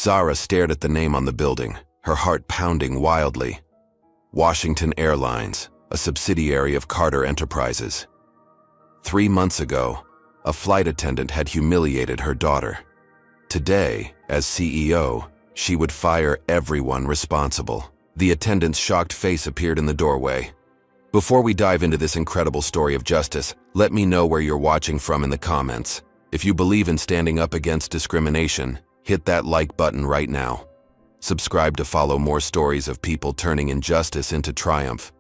Zara stared at the name on the building, her heart pounding wildly. Washington Airlines, a subsidiary of Carter Enterprises. 3 months ago, a flight attendant had humiliated her daughter. Today, as CEO, she would fire everyone responsible. The attendant's shocked face appeared in the doorway. Before we dive into this incredible story of justice, let me know where you're watching from in the comments. If you believe in standing up against discrimination, hit that like button right now. Subscribe to follow more stories of people turning injustice into triumph.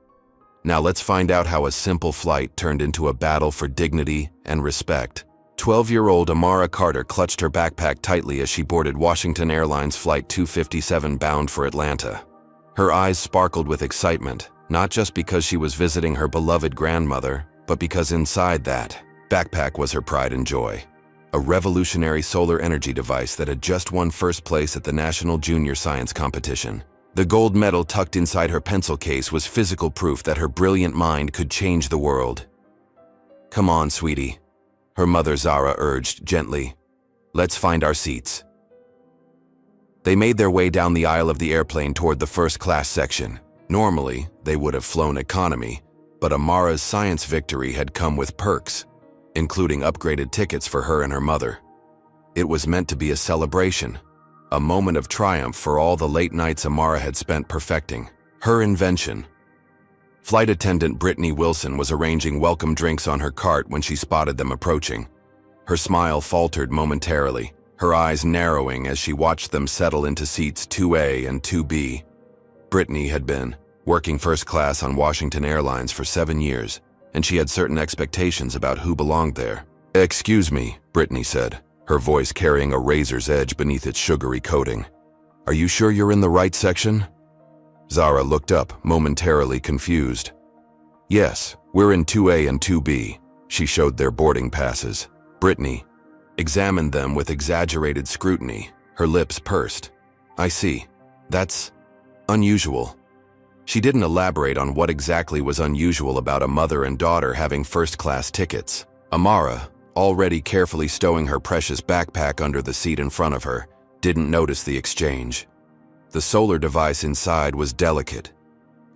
Now let's find out how a simple flight turned into a battle for dignity and respect. 12-year-old Amara Carter clutched her backpack tightly as she boarded Washington Airlines Flight 257 bound for Atlanta. Her eyes sparkled with excitement, not just because she was visiting her beloved grandmother, but because inside that backpack was her pride and joy. A revolutionary solar energy device that had just won first place at the National Junior Science Competition. The gold medal tucked inside her pencil case was physical proof that her brilliant mind could change the world. "Come on, sweetie," her mother Zara urged gently. "Let's find our seats." They made their way down the aisle of the airplane toward the first-class section. Normally, they would have flown economy, but Amara's science victory had come with perks, including upgraded tickets for her and her mother. It was meant to be a celebration, a moment of triumph for all the late nights Amara had spent perfecting her invention. Flight attendant Brittany Wilson was arranging welcome drinks on her cart when she spotted them approaching. Her smile faltered momentarily, her eyes narrowing as she watched them settle into seats 2A and 2B. Brittany had been working first class on Washington Airlines for 7 years, and she had certain expectations about who belonged there. "Excuse me," Brittany said, her voice carrying a razor's edge beneath its sugary coating. "Are you sure you're in the right section?" Zara looked up, momentarily confused. "Yes, we're in 2A and 2B. She showed their boarding passes. Brittany examined them with exaggerated scrutiny, her lips pursed. "I see. That's unusual." She didn't elaborate on what exactly was unusual about a mother and daughter having first-class tickets. Amara, already carefully stowing her precious backpack under the seat in front of her, didn't notice the exchange. The solar device inside was delicate,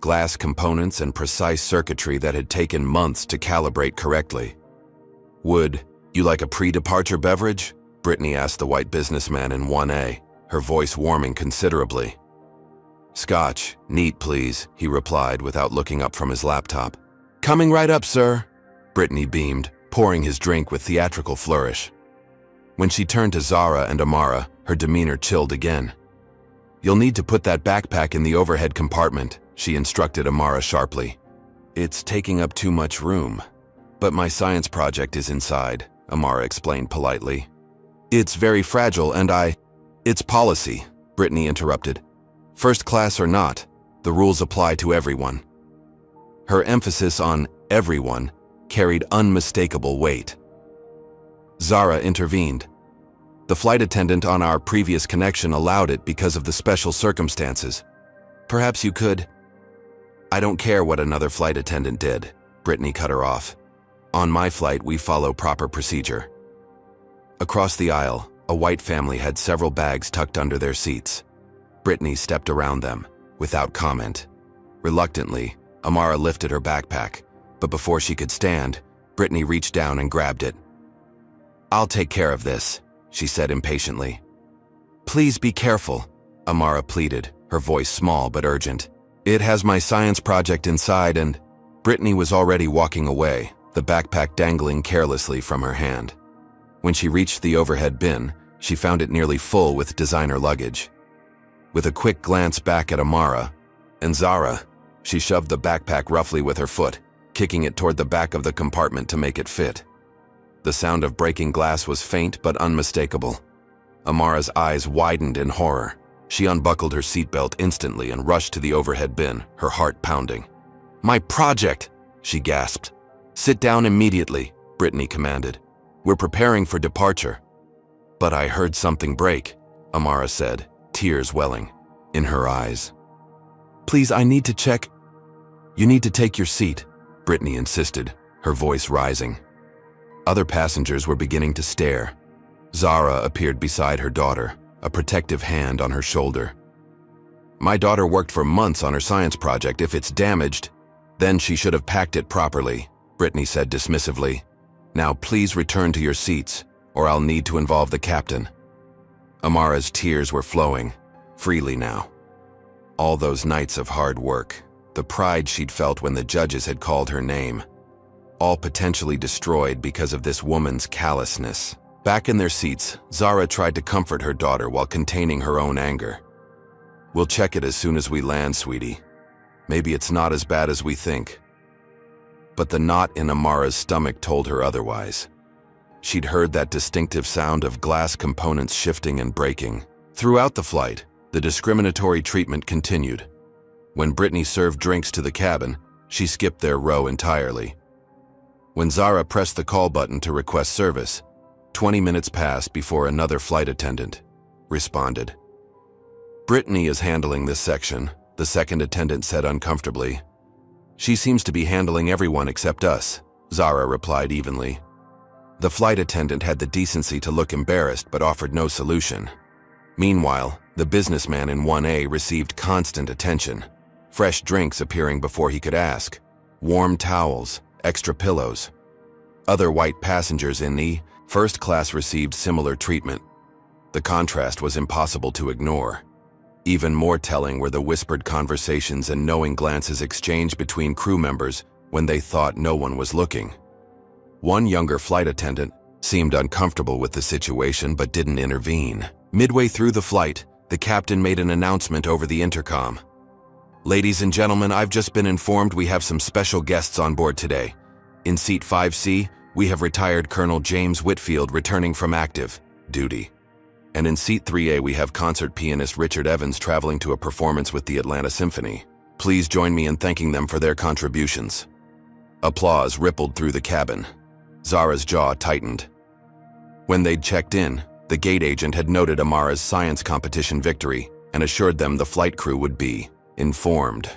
glass components and precise circuitry that had taken months to calibrate correctly. "Would you like a pre-departure beverage?" Brittany asked the white businessman in 1A, her voice warming considerably. "Scotch, neat please," he replied without looking up from his laptop. "Coming right up, sir," Brittany beamed, pouring his drink with theatrical flourish. When she turned to Zara and Amara, her demeanor chilled again. "You'll need to put that backpack in the overhead compartment," she instructed Amara sharply. "It's taking up too much room." "But my science project is inside," Amara explained politely. "It's very fragile and It's policy," Brittany interrupted. "First class or not, the rules apply to everyone." Her emphasis on everyone carried unmistakable weight. Zara intervened. "The flight attendant on our previous connection allowed it because of the special circumstances. Perhaps you could—" "I don't care what another flight attendant did," Brittany cut her off. "On my flight, we follow proper procedure." Across the aisle, a white family had several bags tucked under their seats. Brittany stepped around them, without comment. Reluctantly, Amara lifted her backpack, but before she could stand, Brittany reached down and grabbed it. "I'll take care of this," she said impatiently. "Please be careful," Amara pleaded, her voice small but urgent. "It has my science project inside and—" Brittany was already walking away, the backpack dangling carelessly from her hand. When she reached the overhead bin, she found it nearly full with designer luggage. With a quick glance back at Amara and Zara, she shoved the backpack roughly with her foot, kicking it toward the back of the compartment to make it fit. The sound of breaking glass was faint but unmistakable. Amara's eyes widened in horror. She unbuckled her seatbelt instantly and rushed to the overhead bin, her heart pounding. "My project!" she gasped. "Sit down immediately," Brittany commanded. "We're preparing for departure." "But I heard something break," Amara said, tears welling in her eyes. "Please, I need to check." "You need to take your seat," Brittany insisted, her voice rising. Other passengers were beginning to stare. Zara appeared beside her daughter, a protective hand on her shoulder. My daughter worked for months on her science project. If it's damaged, then she should have packed it properly, Brittany said dismissively. Now please return to your seats, or I'll need to involve the captain. Amara's tears were flowing, freely now. All those nights of hard work, the pride she'd felt when the judges had called her name, all potentially destroyed because of this woman's callousness. Back in their seats, Zara tried to comfort her daughter while containing her own anger. We'll check it as soon as we land, sweetie. Maybe it's not as bad as we think. But the knot in Amara's stomach told her otherwise. She'd heard that distinctive sound of glass components shifting and breaking. Throughout the flight, the discriminatory treatment continued. When Brittany served drinks to the cabin, she skipped their row entirely. When Zara pressed the call button to request service, 20 minutes passed before another flight attendant responded. Brittany is handling this section, the second attendant said uncomfortably. She seems to be handling everyone except us, Zara replied evenly. The flight attendant had the decency to look embarrassed but offered no solution. Meanwhile, the businessman in 1A received constant attention, fresh drinks appearing before he could ask, warm towels, extra pillows. Other white passengers in the first class received similar treatment. The contrast was impossible to ignore. Even more telling were the whispered conversations and knowing glances exchanged between crew members when they thought no one was looking. One younger flight attendant seemed uncomfortable with the situation but didn't intervene. Midway through the flight, the captain made an announcement over the intercom. Ladies and gentlemen, I've just been informed we have some special guests on board today. In seat 5C, we have retired Colonel James Whitfield returning from active duty. And in seat 3A, we have concert pianist Richard Evans traveling to a performance with the Atlanta Symphony. Please join me in thanking them for their contributions. Applause rippled through the cabin. Zara's jaw tightened. When they'd checked in, the gate agent had noted Amara's science competition victory and assured them the flight crew would be informed.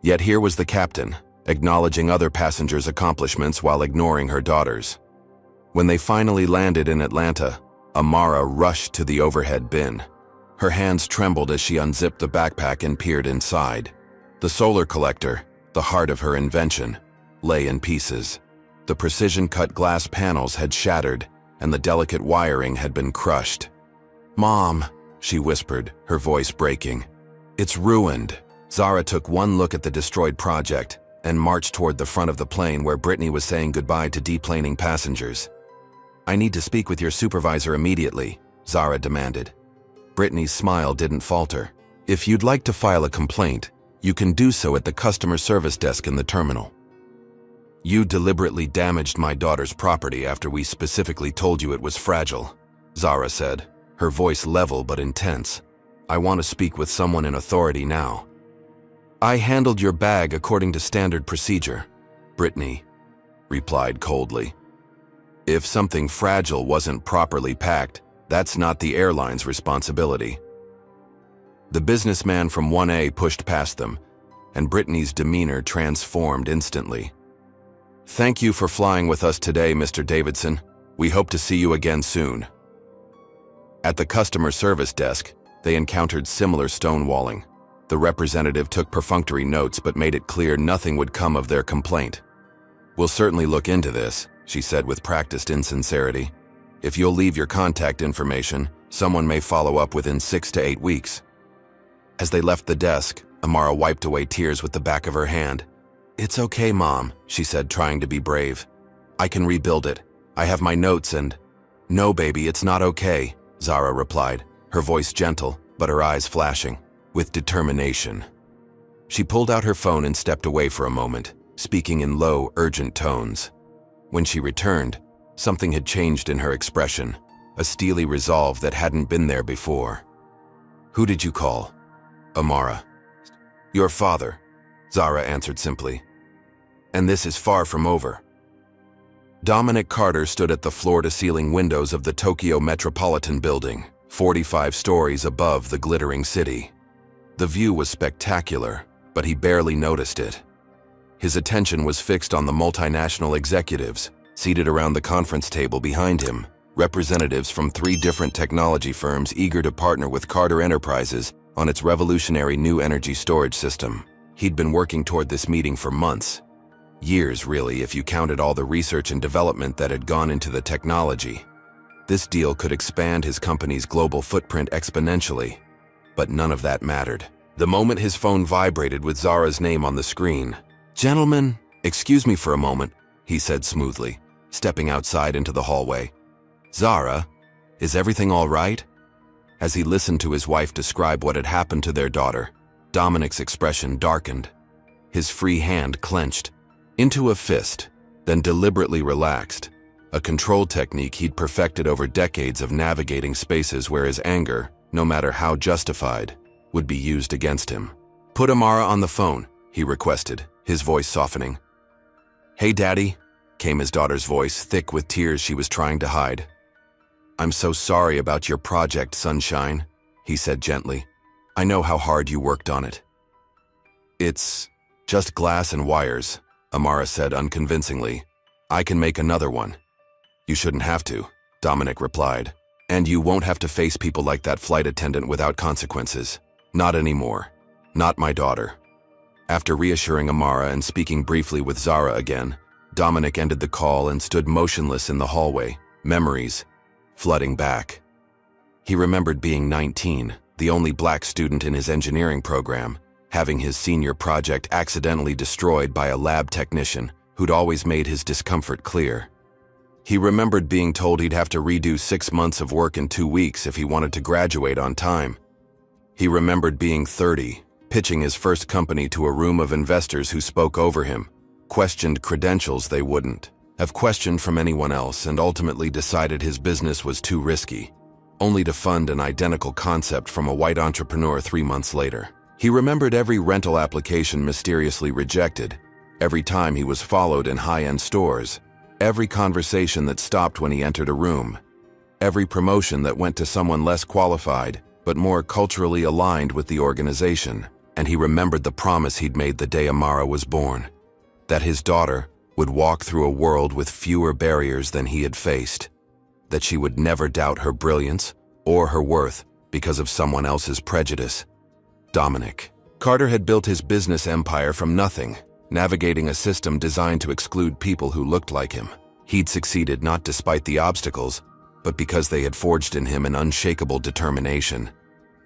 Yet here was the captain, acknowledging other passengers' accomplishments while ignoring her daughter's. When they finally landed in Atlanta, Amara rushed to the overhead bin. Her hands trembled as she unzipped the backpack and peered inside. The solar collector, the heart of her invention, lay in pieces. The precision-cut glass panels had shattered, and the delicate wiring had been crushed. "Mom," she whispered, her voice breaking. "It's ruined." Zara took one look at the destroyed project and marched toward the front of the plane where Brittany was saying goodbye to deplaning passengers. "I need to speak with your supervisor immediately," Zara demanded. Brittany's smile didn't falter. "If you'd like to file a complaint, you can do so at the customer service desk in the terminal." "You deliberately damaged my daughter's property after we specifically told you it was fragile," Zara said, her voice level but intense. "I want to speak with someone in authority now." "I handled your bag according to standard procedure," Brittany replied coldly. "If something fragile wasn't properly packed, that's not the airline's responsibility." The businessman from 1A pushed past them, and Brittany's demeanor transformed instantly. "Thank you for flying with us today, Mr. Davidson. We hope to see you again soon." At the customer service desk, they encountered similar stonewalling. The representative took perfunctory notes but made it clear nothing would come of their complaint. "We'll certainly look into this," she said with practiced insincerity. "If you'll leave your contact information, someone may follow up within 6 to 8 weeks. As they left the desk, Amara wiped away tears with the back of her hand. "It's okay, Mom," she said, trying to be brave. "I can rebuild it. I have my notes and—" "No, baby, it's not okay," Zara replied, her voice gentle, but her eyes flashing with determination. She pulled out her phone and stepped away for a moment, speaking in low, urgent tones. When she returned, something had changed in her expression, a steely resolve that hadn't been there before. "Who did you call?" "Amara." "Your father," Zara answered simply. "And this is far from over." Dominic Carter stood at the floor-to-ceiling windows of the Tokyo Metropolitan Building, 45 stories above the glittering city. The view was spectacular, but he barely noticed it. His attention was fixed on the multinational executives, seated around the conference table behind him, representatives from 3 different technology firms eager to partner with Carter Enterprises on its revolutionary new energy storage system. He'd been working toward this meeting for months. Years, really, if you counted all the research and development that had gone into the technology. This deal could expand his company's global footprint exponentially, but none of that mattered. The moment his phone vibrated with Zara's name on the screen. "Gentlemen, excuse me for a moment," he said smoothly, stepping outside into the hallway. "Zara, is everything all right?" As he listened to his wife describe what had happened to their daughter, Dominic's expression darkened. His free hand clenched into a fist, then deliberately relaxed, a control technique he'd perfected over decades of navigating spaces where his anger, no matter how justified, would be used against him. "Put Amara on the phone," he requested, his voice softening. "Hey, Daddy," came his daughter's voice, thick with tears she was trying to hide. "I'm so sorry about your project, Sunshine," he said gently. "I know how hard you worked on it." "It's just glass and wires," Amara said unconvincingly. "I can make another one." "You shouldn't have to," Dominic replied. "And you won't have to face people like that flight attendant without consequences. Not anymore. Not my daughter." After reassuring Amara and speaking briefly with Zara again, Dominic ended the call and stood motionless in the hallway, memories flooding back. He remembered being 19, the only black student in his engineering program, having his senior project accidentally destroyed by a lab technician who'd always made his discomfort clear. He remembered being told he'd have to redo 6 months of work in 2 weeks if he wanted to graduate on time. He remembered being 30, pitching his first company to a room of investors who spoke over him, questioned credentials they wouldn't have questioned from anyone else, and ultimately decided his business was too risky, only to fund an identical concept from a white entrepreneur 3 months later. He remembered every rental application mysteriously rejected, every time he was followed in high-end stores, every conversation that stopped when he entered a room, every promotion that went to someone less qualified but more culturally aligned with the organization. And he remembered the promise he'd made the day Amara was born, that his daughter would walk through a world with fewer barriers than he had faced, that she would never doubt her brilliance or her worth because of someone else's prejudice. Dominic. Carter had built his business empire from nothing, navigating a system designed to exclude people who looked like him. He'd succeeded not despite the obstacles, but because they had forged in him an unshakable determination.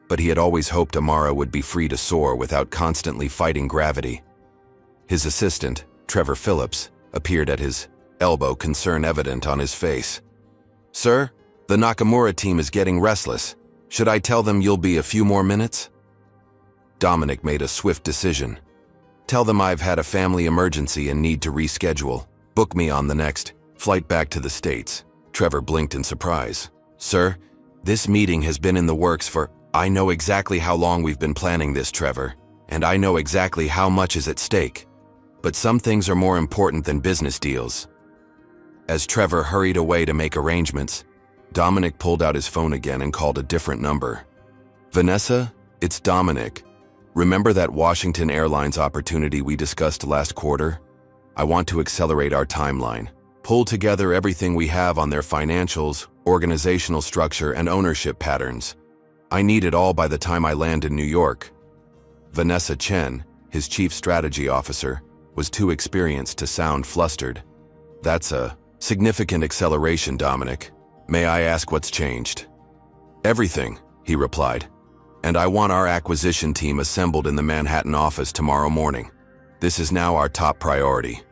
But he had always hoped Amara would be free to soar without constantly fighting gravity. His assistant, Trevor Phillips, appeared at his elbow, concern evident on his face. "Sir, the Nakamura team is getting restless. Should I tell them you'll be a few more minutes?" Dominic made a swift decision. "Tell them I've had a family emergency and need to reschedule. Book me on the next flight back to the States." Trevor blinked in surprise. "Sir, this meeting has been in the works for—" "I know exactly how long we've been planning this, Trevor, and I know exactly how much is at stake. But some things are more important than business deals." As Trevor hurried away to make arrangements, Dominic pulled out his phone again and called a different number. "Vanessa, it's Dominic. Remember that Washington Airlines opportunity we discussed last quarter? I want to accelerate our timeline, pull together everything we have on their financials, organizational structure, and ownership patterns. I need it all by the time I land in New York." Vanessa Chen, his chief strategy officer, was too experienced to sound flustered. "That's a significant acceleration, Dominic. May I ask what's changed?" "Everything," he replied. "And I want our acquisition team assembled in the Manhattan office tomorrow morning. This is now our top priority."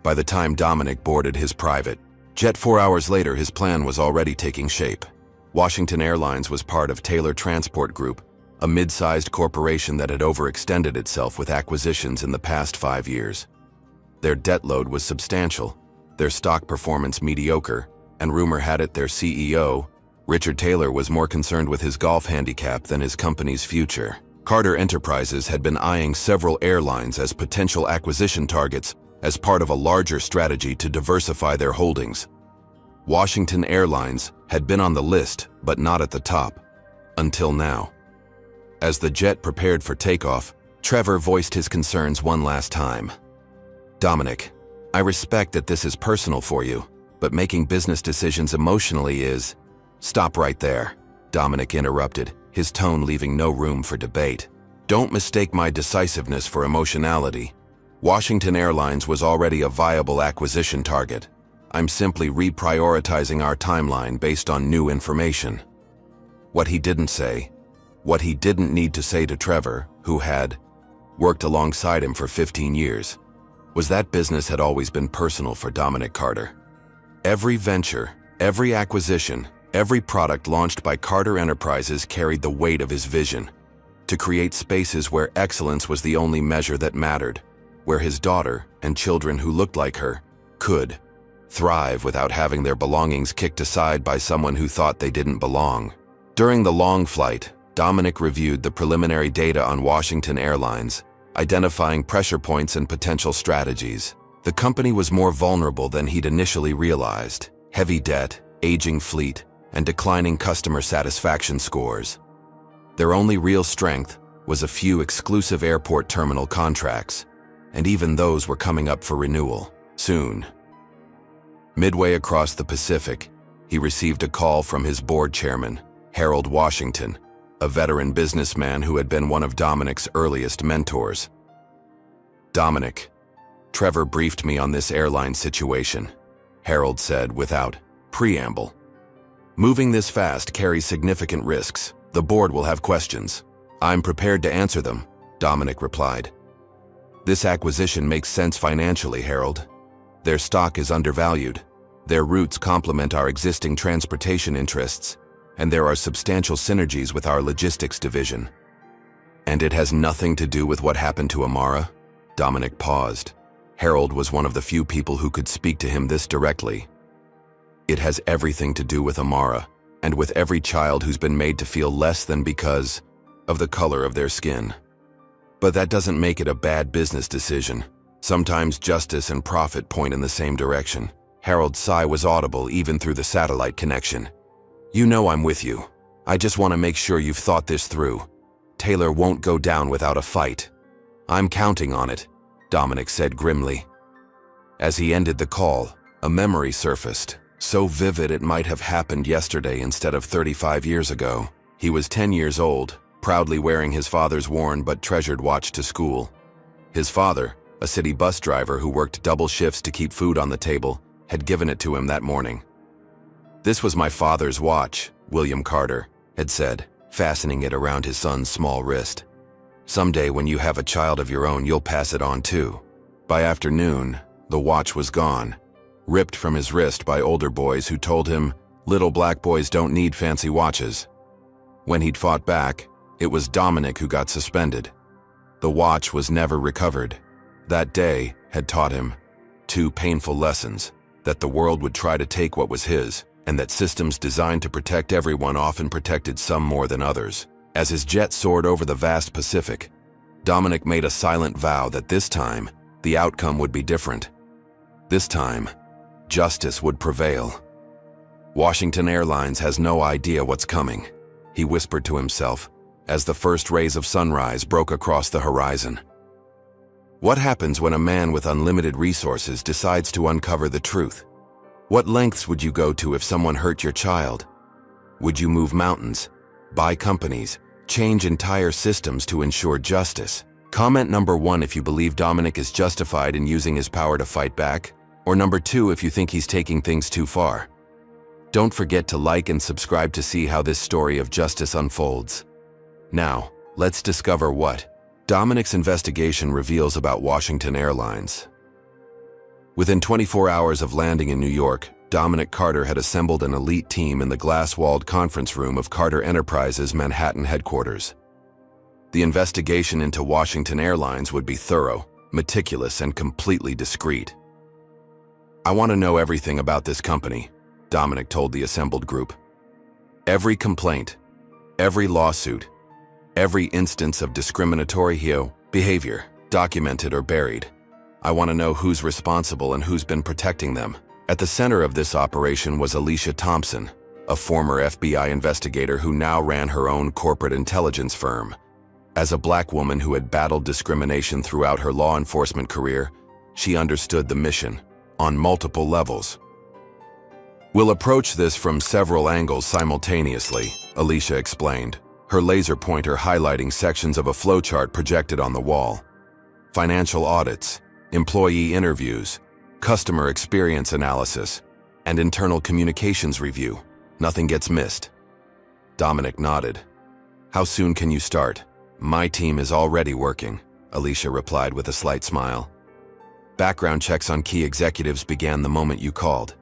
By the time Dominic boarded his private jet 4 hours later, his plan was already taking shape. Washington Airlines was part of Taylor Transport Group, a mid-sized corporation that had overextended itself with acquisitions in the past 5 years. Their debt load was substantial, their stock performance mediocre, and rumor had it their CEO, Richard Taylor, was more concerned with his golf handicap than his company's future. Carter Enterprises had been eyeing several airlines as potential acquisition targets as part of a larger strategy to diversify their holdings. Washington Airlines had been on the list, but not at the top, until now. As the jet prepared for takeoff, Trevor voiced his concerns one last time. "Dominic, I respect that this is personal for you, but making business decisions emotionally is... Stop right there, Dominic interrupted, his tone leaving no room for debate. Don't mistake my decisiveness for emotionality. Washington Airlines was already a viable acquisition target. I'm simply reprioritizing our timeline based on new information. What he didn't say, what he didn't need to say to Trevor, who had worked alongside him for 15 years, was that business had always been personal for Dominic Carter. Every venture, every acquisition, every product launched by Carter Enterprises carried the weight of his vision to create spaces where excellence was the only measure that mattered, where his daughter and children who looked like her could thrive without having their belongings kicked aside by someone who thought they didn't belong. During the long flight, Dominic reviewed the preliminary data on Washington Airlines, identifying pressure points and potential strategies. The company was more vulnerable than he'd initially realized. Heavy debt, aging fleet, and declining customer satisfaction scores. Their only real strength was a few exclusive airport terminal contracts, and even those were coming up for renewal soon. Midway across the Pacific, he received a call from his board chairman, Harold Washington, a veteran businessman who had been one of Dominic's earliest mentors. Dominic, Trevor briefed me on this airline situation, Harold said without preamble. Moving this fast carries significant risks. The board will have questions. I'm prepared to answer them, Dominic replied. This acquisition makes sense financially, Harold. Their stock is undervalued. Their routes complement our existing transportation interests, and there are substantial synergies with our logistics division. And it has nothing to do with what happened to Amara? Dominic paused. Harold was one of the few people who could speak to him this directly. It has everything to do with Amara, and with every child who's been made to feel less than because of the color of their skin. But that doesn't make it a bad business decision. Sometimes justice and profit point in the same direction. Harold's sigh was audible even through the satellite connection. You know I'm with you. I just want to make sure you've thought this through. Taylor won't go down without a fight. I'm counting on it, Dominic said grimly. As he ended the call, a memory surfaced, so vivid it might have happened yesterday instead of 35 years ago. He was 10 years old, proudly wearing his father's worn but treasured watch to school. His father, a city bus driver who worked double shifts to keep food on the table, had given it to him that morning. This was my father's watch, William Carter had said, fastening it around his son's small wrist. Someday when you have a child of your own, you'll pass it on too. By afternoon, the watch was gone, ripped from his wrist by older boys who told him little black boys don't need fancy watches. When he'd fought back, it was Dominic who got suspended. The watch was never recovered. That day had taught him two painful lessons: that the world would try to take what was his, and that systems designed to protect everyone often protected some more than others. As his jet soared over the vast Pacific, Dominic made a silent vow that this time, the outcome would be different. This time, justice would prevail. Washington Airlines has no idea what's coming, he whispered to himself as the first rays of sunrise broke across the horizon. What happens when a man with unlimited resources decides to uncover the truth? What lengths would you go to if someone hurt your child? Would you move mountains, buy companies, change entire systems to ensure justice? Comment number 1 if you believe Dominic is justified in using his power to fight back, or number 2 if you think he's taking things too far. Don't forget to like and subscribe to see how this story of justice unfolds. Now, let's discover what Dominic's investigation reveals about Washington Airlines. Within 24 hours of landing in New York, Dominic Carter had assembled an elite team in the glass-walled conference room of Carter Enterprises' Manhattan headquarters. The investigation into Washington Airlines would be thorough, meticulous, and completely discreet. I want to know everything about this company, Dominic told the assembled group. Every complaint, every lawsuit, every instance of discriminatory behavior, documented or buried. I want to know who's responsible and who's been protecting them. At the center of this operation was Alicia Thompson, a former FBI investigator who now ran her own corporate intelligence firm. As a black woman who had battled discrimination throughout her law enforcement career, she understood the mission on multiple levels. We'll approach this from several angles simultaneously, Alicia explained, her laser pointer highlighting sections of a flowchart projected on the wall. Financial audits, employee interviews, customer experience analysis, and internal communications review. Nothing gets missed. Dominic nodded. How soon can you start? My team is already working, Alicia replied with a slight smile. Background checks on key executives began the moment you called.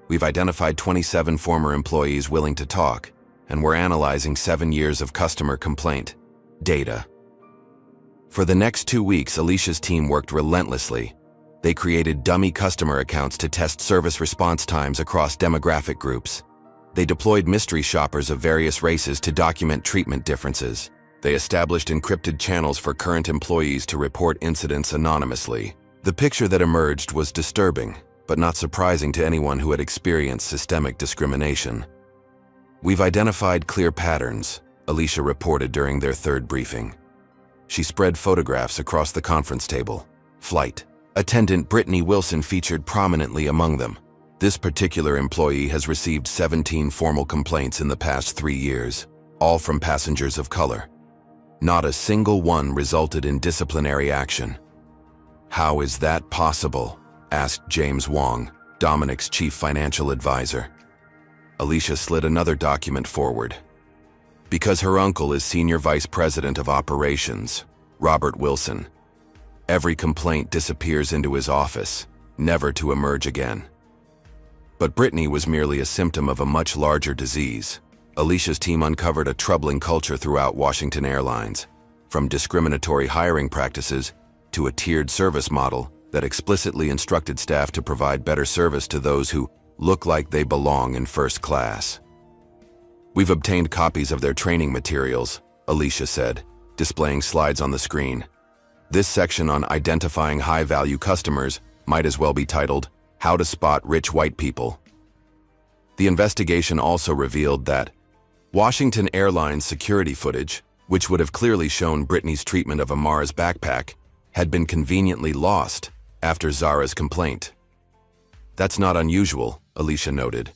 We've identified 27 former employees willing to talk, and we're analyzing 7 years of customer complaint data. For the next 2 weeks, Alicia's team worked relentlessly. They created dummy customer accounts to test service response times across demographic groups. They deployed mystery shoppers of various races to document treatment differences. They established encrypted channels for current employees to report incidents anonymously. The picture that emerged was disturbing, but not surprising to anyone who had experienced systemic discrimination. We've identified clear patterns, Alicia reported during their third briefing. She spread photographs across the conference table. Flight attendant Brittany Wilson featured prominently among them. This particular employee has received 17 formal complaints in the past 3 years, all from passengers of color. Not a single one resulted in disciplinary action. How is that possible? Asked James Wong, Dominic's chief financial advisor. Alicia slid another document forward. Because her uncle is senior vice president of operations, Robert Wilson. Every complaint disappears into his office, never to emerge again. But Brittany was merely a symptom of a much larger disease. Alicia's team uncovered a troubling culture throughout Washington Airlines, from discriminatory hiring practices to a tiered service model that explicitly instructed staff to provide better service to those who look like they belong in first class. We've obtained copies of their training materials, Alicia said, displaying slides on the screen. This section on identifying high-value customers might as well be titled, How to Spot Rich White People. The investigation also revealed that Washington Airlines security footage, which would have clearly shown Brittany's treatment of Amara's backpack, had been conveniently lost after Zara's complaint. That's not unusual, Alicia noted.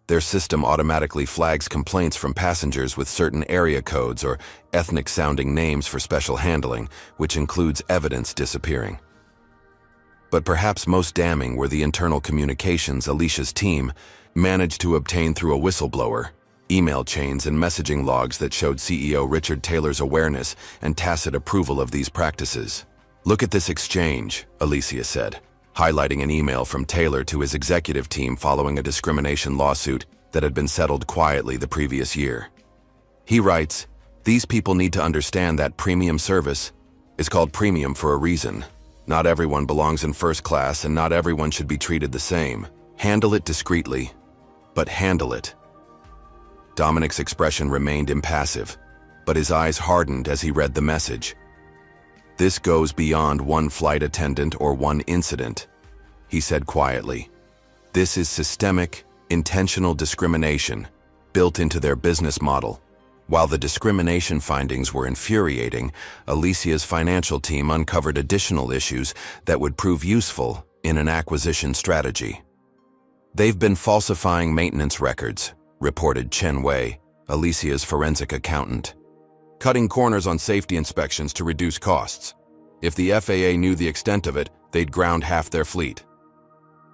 Their system automatically flags complaints from passengers with certain area codes or ethnic-sounding names for special handling, which includes evidence disappearing. But perhaps most damning were the internal communications Alicia's team managed to obtain through a whistleblower, email chains and messaging logs that showed CEO Richard Taylor's awareness and tacit approval of these practices. Look at this exchange, Alicia said, highlighting an email from Taylor to his executive team following a discrimination lawsuit that had been settled quietly the previous year. He writes, "These people need to understand that premium service is called premium for a reason. Not everyone belongs in first class and not everyone should be treated the same. Handle it discreetly, but handle it." Dominic's expression remained impassive, but his eyes hardened as he read the message. "This goes beyond one flight attendant or one incident," he said quietly. "This is systemic, intentional discrimination built into their business model." While the discrimination findings were infuriating, Alicia's financial team uncovered additional issues that would prove useful in an acquisition strategy. "They've been falsifying maintenance records," reported Chen Wei, Alicia's forensic accountant. "Cutting corners on safety inspections to reduce costs. If the FAA knew the extent of it, they'd ground half their fleet."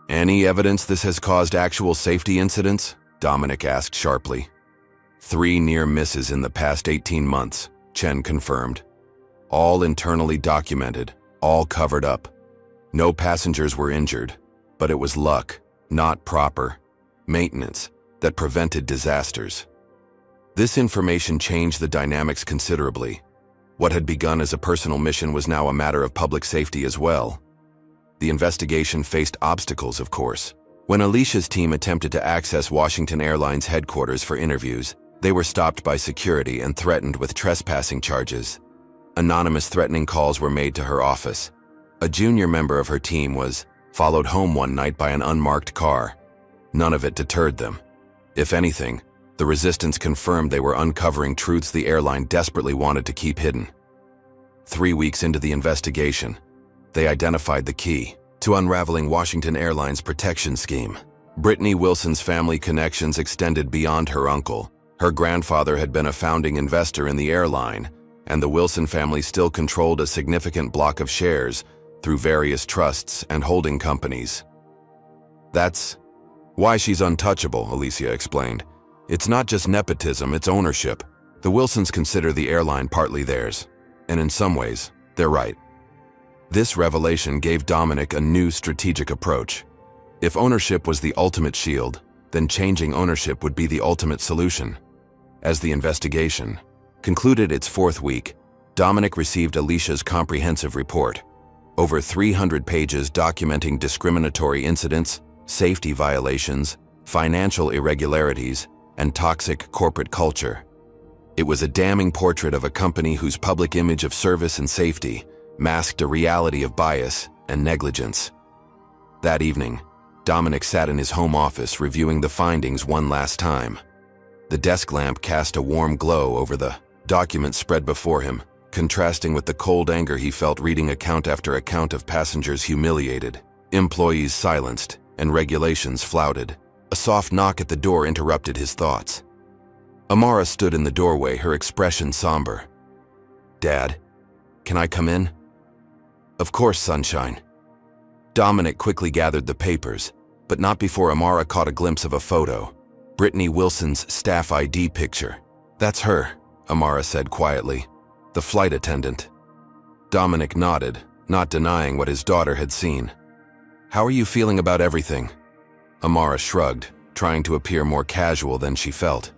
"Any evidence this has caused actual safety incidents?" Dominic asked sharply. 3 near misses in the past 18 months, Chen confirmed. All internally documented, all covered up. No passengers were injured, but it was luck, not proper maintenance, that prevented disasters. This information changed the dynamics considerably. What had begun as a personal mission was now a matter of public safety as well. The investigation faced obstacles, of course. When Alicia's team attempted to access Washington Airlines headquarters for interviews, they were stopped by security and threatened with trespassing charges. Anonymous threatening calls were made to her office. A junior member of her team was followed home one night by an unmarked car. None of it deterred them. If anything, the resistance confirmed they were uncovering truths the airline desperately wanted to keep hidden. 3 weeks into the investigation, they identified the key to unraveling Washington Airlines' protection scheme. Brittany Wilson's family connections extended beyond her uncle. Her grandfather had been a founding investor in the airline, and the Wilson family still controlled a significant block of shares through various trusts and holding companies. That's why she's untouchable, Alicia explained. It's not just nepotism, it's ownership. The Wilsons consider the airline partly theirs, and in some ways, they're right. This revelation gave Dominic a new strategic approach. If ownership was the ultimate shield, then changing ownership would be the ultimate solution. As the investigation concluded its fourth week, Dominic received Alicia's comprehensive report. Over 300 pages documenting discriminatory incidents, safety violations, financial irregularities, and toxic corporate culture. It was a damning portrait of a company whose public image of service and safety masked a reality of bias and negligence. That evening, Dominic sat in his home office reviewing the findings one last time. The desk lamp cast a warm glow over the documents spread before him, contrasting with the cold anger he felt reading account after account of passengers humiliated, employees silenced, and regulations flouted. A soft knock at the door interrupted his thoughts. Amara stood in the doorway, her expression somber. "Dad, can I come in?" "Of course, sunshine." Dominic quickly gathered the papers, but not before Amara caught a glimpse of a photo. Brittany Wilson's staff ID picture. "That's her," Amara said quietly. "The flight attendant." Dominic nodded, not denying what his daughter had seen. "How are you feeling about everything?" Amara shrugged, trying to appear more casual than she felt.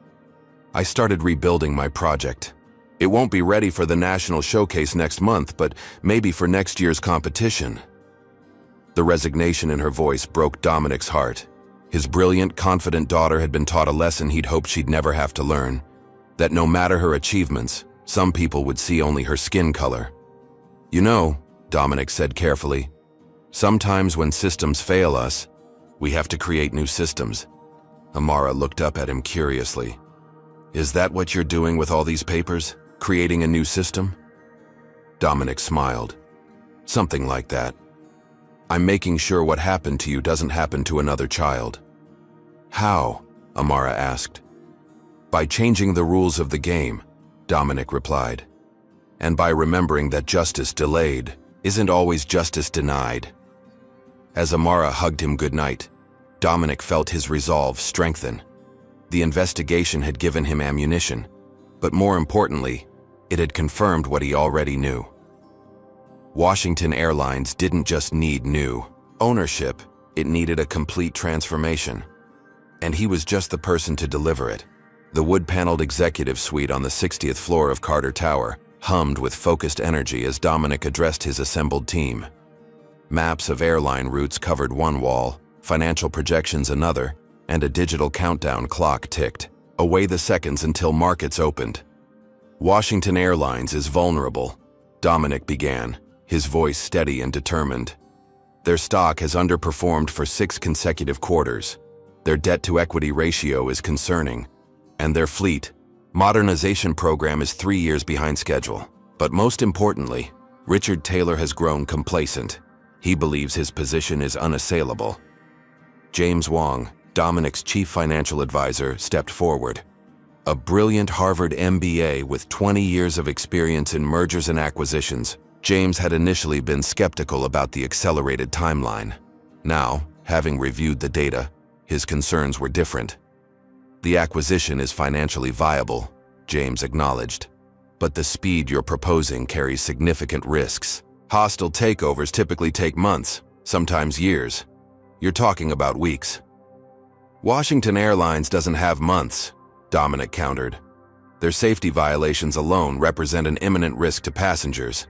"I started rebuilding my project. It won't be ready for the national showcase next month, but maybe for next year's competition." The resignation in her voice broke Dominic's heart. His brilliant, confident daughter had been taught a lesson he'd hoped she'd never have to learn, that no matter her achievements, some people would see only her skin color. "You know," Dominic said carefully, "sometimes when systems fail us, we have to create new systems." Amara looked up at him curiously. "Is that what you're doing with all these papers? Creating a new system?" Dominic smiled. "Something like that. I'm making sure what happened to you doesn't happen to another child." "How?" Amara asked. "By changing the rules of the game," Dominic replied. "And by remembering that justice delayed isn't always justice denied." As Amara hugged him goodnight, Dominic felt his resolve strengthen. The investigation had given him ammunition, but more importantly, it had confirmed what he already knew. Washington Airlines didn't just need new ownership, it needed a complete transformation. And he was just the person to deliver it. The wood-paneled executive suite on the 60th floor of Carter Tower hummed with focused energy as Dominic addressed his assembled team. Maps of airline routes covered one wall, financial projections another, and a digital countdown clock ticked away the seconds until markets opened. "Washington Airlines is vulnerable," Dominic began, his voice steady and determined. "Their stock has underperformed for 6 consecutive quarters. Their debt-to-equity ratio is concerning, and their fleet modernization program is 3 years behind schedule. But most importantly, Richard Taylor has grown complacent. He believes his position is unassailable." James Wong, Dominic's chief financial advisor, stepped forward. A brilliant Harvard MBA with 20 years of experience in mergers and acquisitions, James had initially been skeptical about the accelerated timeline. Now, having reviewed the data, his concerns were different. "The acquisition is financially viable," James acknowledged, "but the speed you're proposing carries significant risks. Hostile takeovers typically take months, sometimes years. You're talking about weeks." "Washington Airlines doesn't have months," Dominic countered. "Their safety violations alone represent an imminent risk to passengers.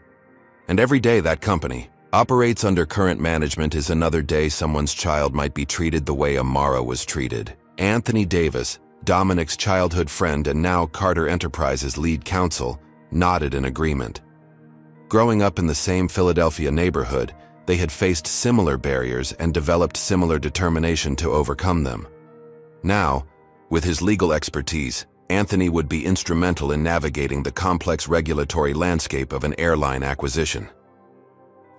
And every day that company operates under current management is another day someone's child might be treated the way Amara was treated." Anthony Davis, Dominic's childhood friend and now Carter Enterprises lead counsel, nodded in agreement. Growing up in the same Philadelphia neighborhood, they had faced similar barriers and developed similar determination to overcome them. Now, with his legal expertise, Anthony would be instrumental in navigating the complex regulatory landscape of an airline acquisition.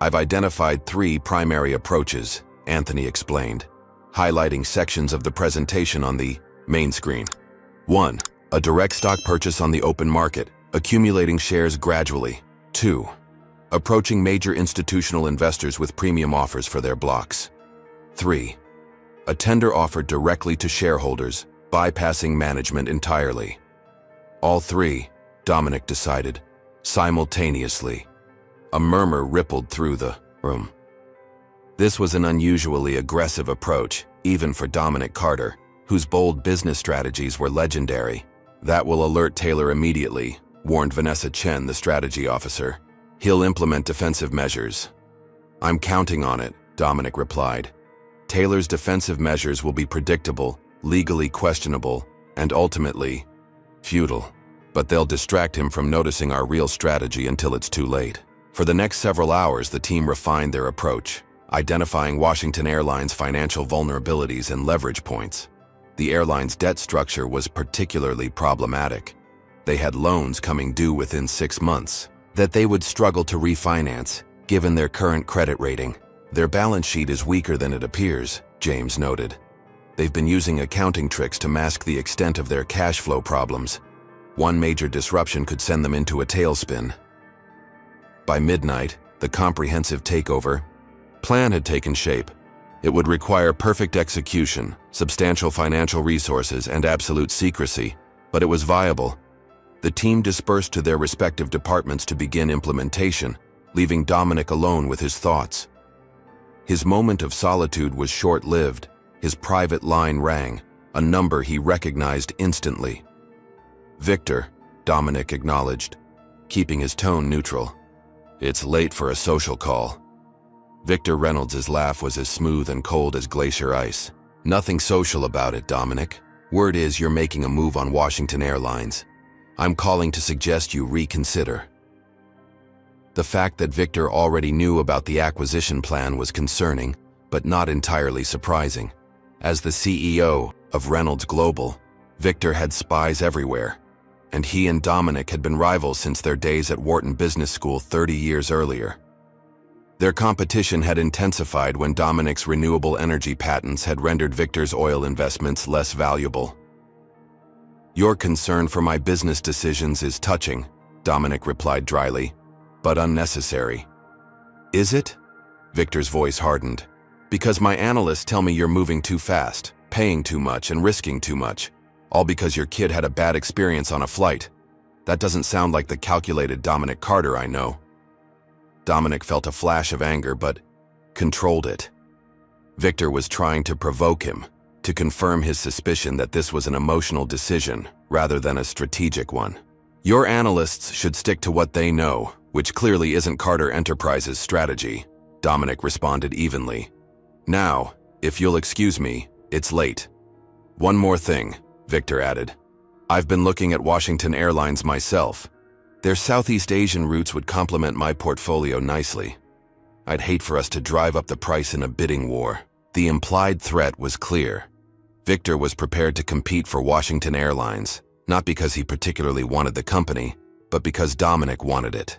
"I've identified 3 primary approaches," Anthony explained. highlighting sections of the presentation on the main screen. 1. A direct stock purchase on the open market, accumulating shares gradually. 2. Approaching major institutional investors with premium offers for their blocks. 3. A tender offered directly to shareholders, bypassing management entirely. All three, Dominic decided, simultaneously. A murmur rippled through the room. This was an unusually aggressive approach, even for Dominic Carter, whose bold business strategies were legendary. That will alert Taylor immediately, warned Vanessa Chen, the strategy officer. He'll implement defensive measures. I'm counting on it, Dominic replied. Taylor's defensive measures will be predictable, legally questionable, and ultimately futile. But they'll distract him from noticing our real strategy until it's too late. For the next several hours, the team refined their approach, identifying Washington Airlines' financial vulnerabilities and leverage points. The airline's debt structure was particularly problematic. They had loans coming due within 6 months that they would struggle to refinance, given their current credit rating. Their balance sheet is weaker than it appears, James noted. They've been using accounting tricks to mask the extent of their cash flow problems. One major disruption could send them into a tailspin. By midnight, the comprehensive takeover plan had taken shape. It would require perfect execution, substantial financial resources, and absolute secrecy, but it was viable. The team dispersed to their respective departments to begin implementation, leaving Dominic alone with his thoughts. His moment of solitude was short-lived. His private line rang, a number he recognized instantly. Victor, Dominic acknowledged, keeping his tone neutral. It's late for a social call. Victor Reynolds' laugh was as smooth and cold as glacier ice. Nothing social about it, Dominic. Word is you're making a move on Washington Airlines. I'm calling to suggest you reconsider. The fact that Victor already knew about the acquisition plan was concerning, but not entirely surprising. As the CEO of Reynolds Global, Victor had spies everywhere, and he and Dominic had been rivals since their days at Wharton Business School 30 years earlier. Their competition had intensified when Dominic's renewable energy patents had rendered Victor's oil investments less valuable. Your concern for my business decisions is touching, Dominic replied dryly, but unnecessary. Is it? Victor's voice hardened. Because my analysts tell me you're moving too fast, paying too much, and risking too much. All because your kid had a bad experience on a flight. That doesn't sound like the calculated Dominic Carter I know. Dominic felt a flash of anger, but controlled it. Victor was trying to provoke him, to confirm his suspicion that this was an emotional decision rather than a strategic one. Your analysts should stick to what they know, which clearly isn't Carter Enterprises' strategy, Dominic responded evenly. Now, if you'll excuse me, it's late. One more thing, Victor added. I've been looking at Washington Airlines myself. Their Southeast Asian routes would complement my portfolio nicely. I'd hate for us to drive up the price in a bidding war. The implied threat was clear. Victor was prepared to compete for Washington Airlines, not because he particularly wanted the company, but because Dominic wanted it.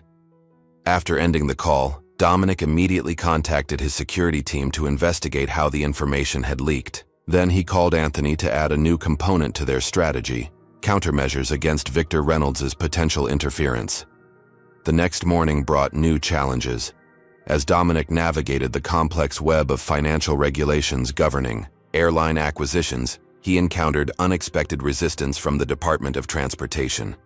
After ending the call, Dominic immediately contacted his security team to investigate how the information had leaked. Then he called Anthony to add a new component to their strategy: countermeasures against Victor Reynolds' potential interference. The next morning brought new challenges. As Dominic navigated the complex web of financial regulations governing airline acquisitions, he encountered unexpected resistance from the Department of Transportation.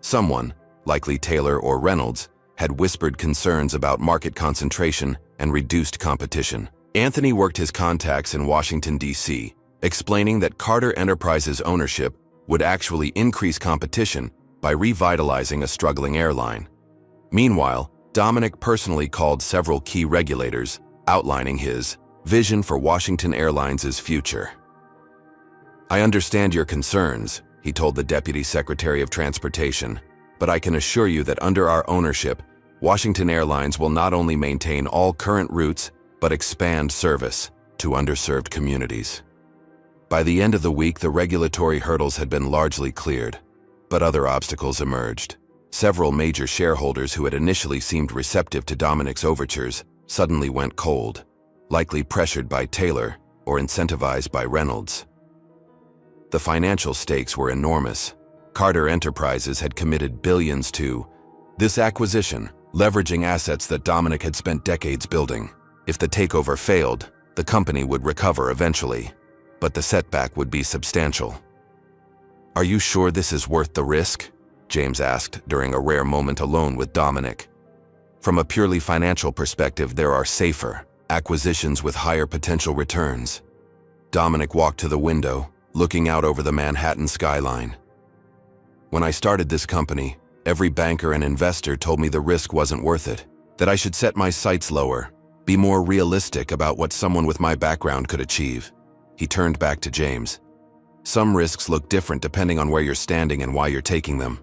Someone, likely Taylor or Reynolds, had whispered concerns about market concentration and reduced competition. Anthony worked his contacts in Washington, D.C., explaining that Carter Enterprises' ownership would actually increase competition by revitalizing a struggling airline. Meanwhile, Dominic personally called several key regulators, outlining his vision for Washington Airlines' future. I understand your concerns, he told the Deputy Secretary of Transportation, but I can assure you that under our ownership, Washington Airlines will not only maintain all current routes, but expand service to underserved communities. By the end of the week, the regulatory hurdles had been largely cleared, but other obstacles emerged. Several major shareholders who had initially seemed receptive to Dominic's overtures suddenly went cold, likely pressured by Taylor or incentivized by Reynolds. The financial stakes were enormous. Carter Enterprises had committed billions to this acquisition, leveraging assets that Dominic had spent decades building. If the takeover failed, the company would recover eventually, but the setback would be substantial. "Are you sure this is worth the risk?" James asked during a rare moment alone with Dominic. "From a purely financial perspective, there are safer acquisitions with higher potential returns." Dominic walked to the window, looking out over the Manhattan skyline. "When I started this company, every banker and investor told me the risk wasn't worth it, that I should set my sights lower, be more realistic about what someone with my background could achieve." He turned back to James. "Some risks look different depending on where you're standing and why you're taking them."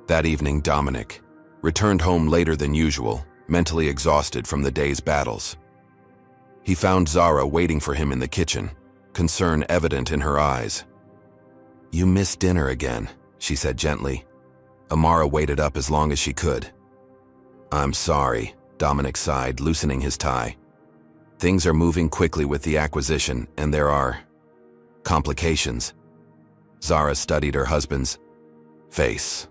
That evening, Dominic returned home later than usual, mentally exhausted from the day's battles. He found Zara waiting for him in the kitchen, concern evident in her eyes. "You missed dinner again," she said gently. Amara waited up as long as she could. "I'm sorry," Dominic sighed, loosening his tie. "Things are moving quickly with the acquisition, and there are complications." Zara studied her husband's face.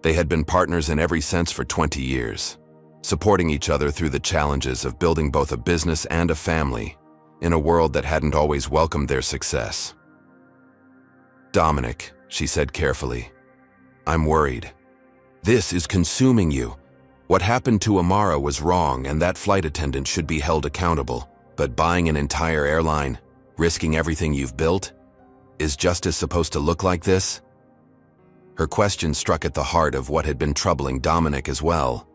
They had been partners in every sense for 20 years, supporting each other through the challenges of building both a business and a family in a world that hadn't always welcomed their success. "Dominic," she said carefully, "I'm worried. This is consuming you. What happened to Amara was wrong, and that flight attendant should be held accountable. But buying an entire airline, risking everything you've built, is justice supposed to look like this?" Her question struck at the heart of what had been troubling Dominic as well.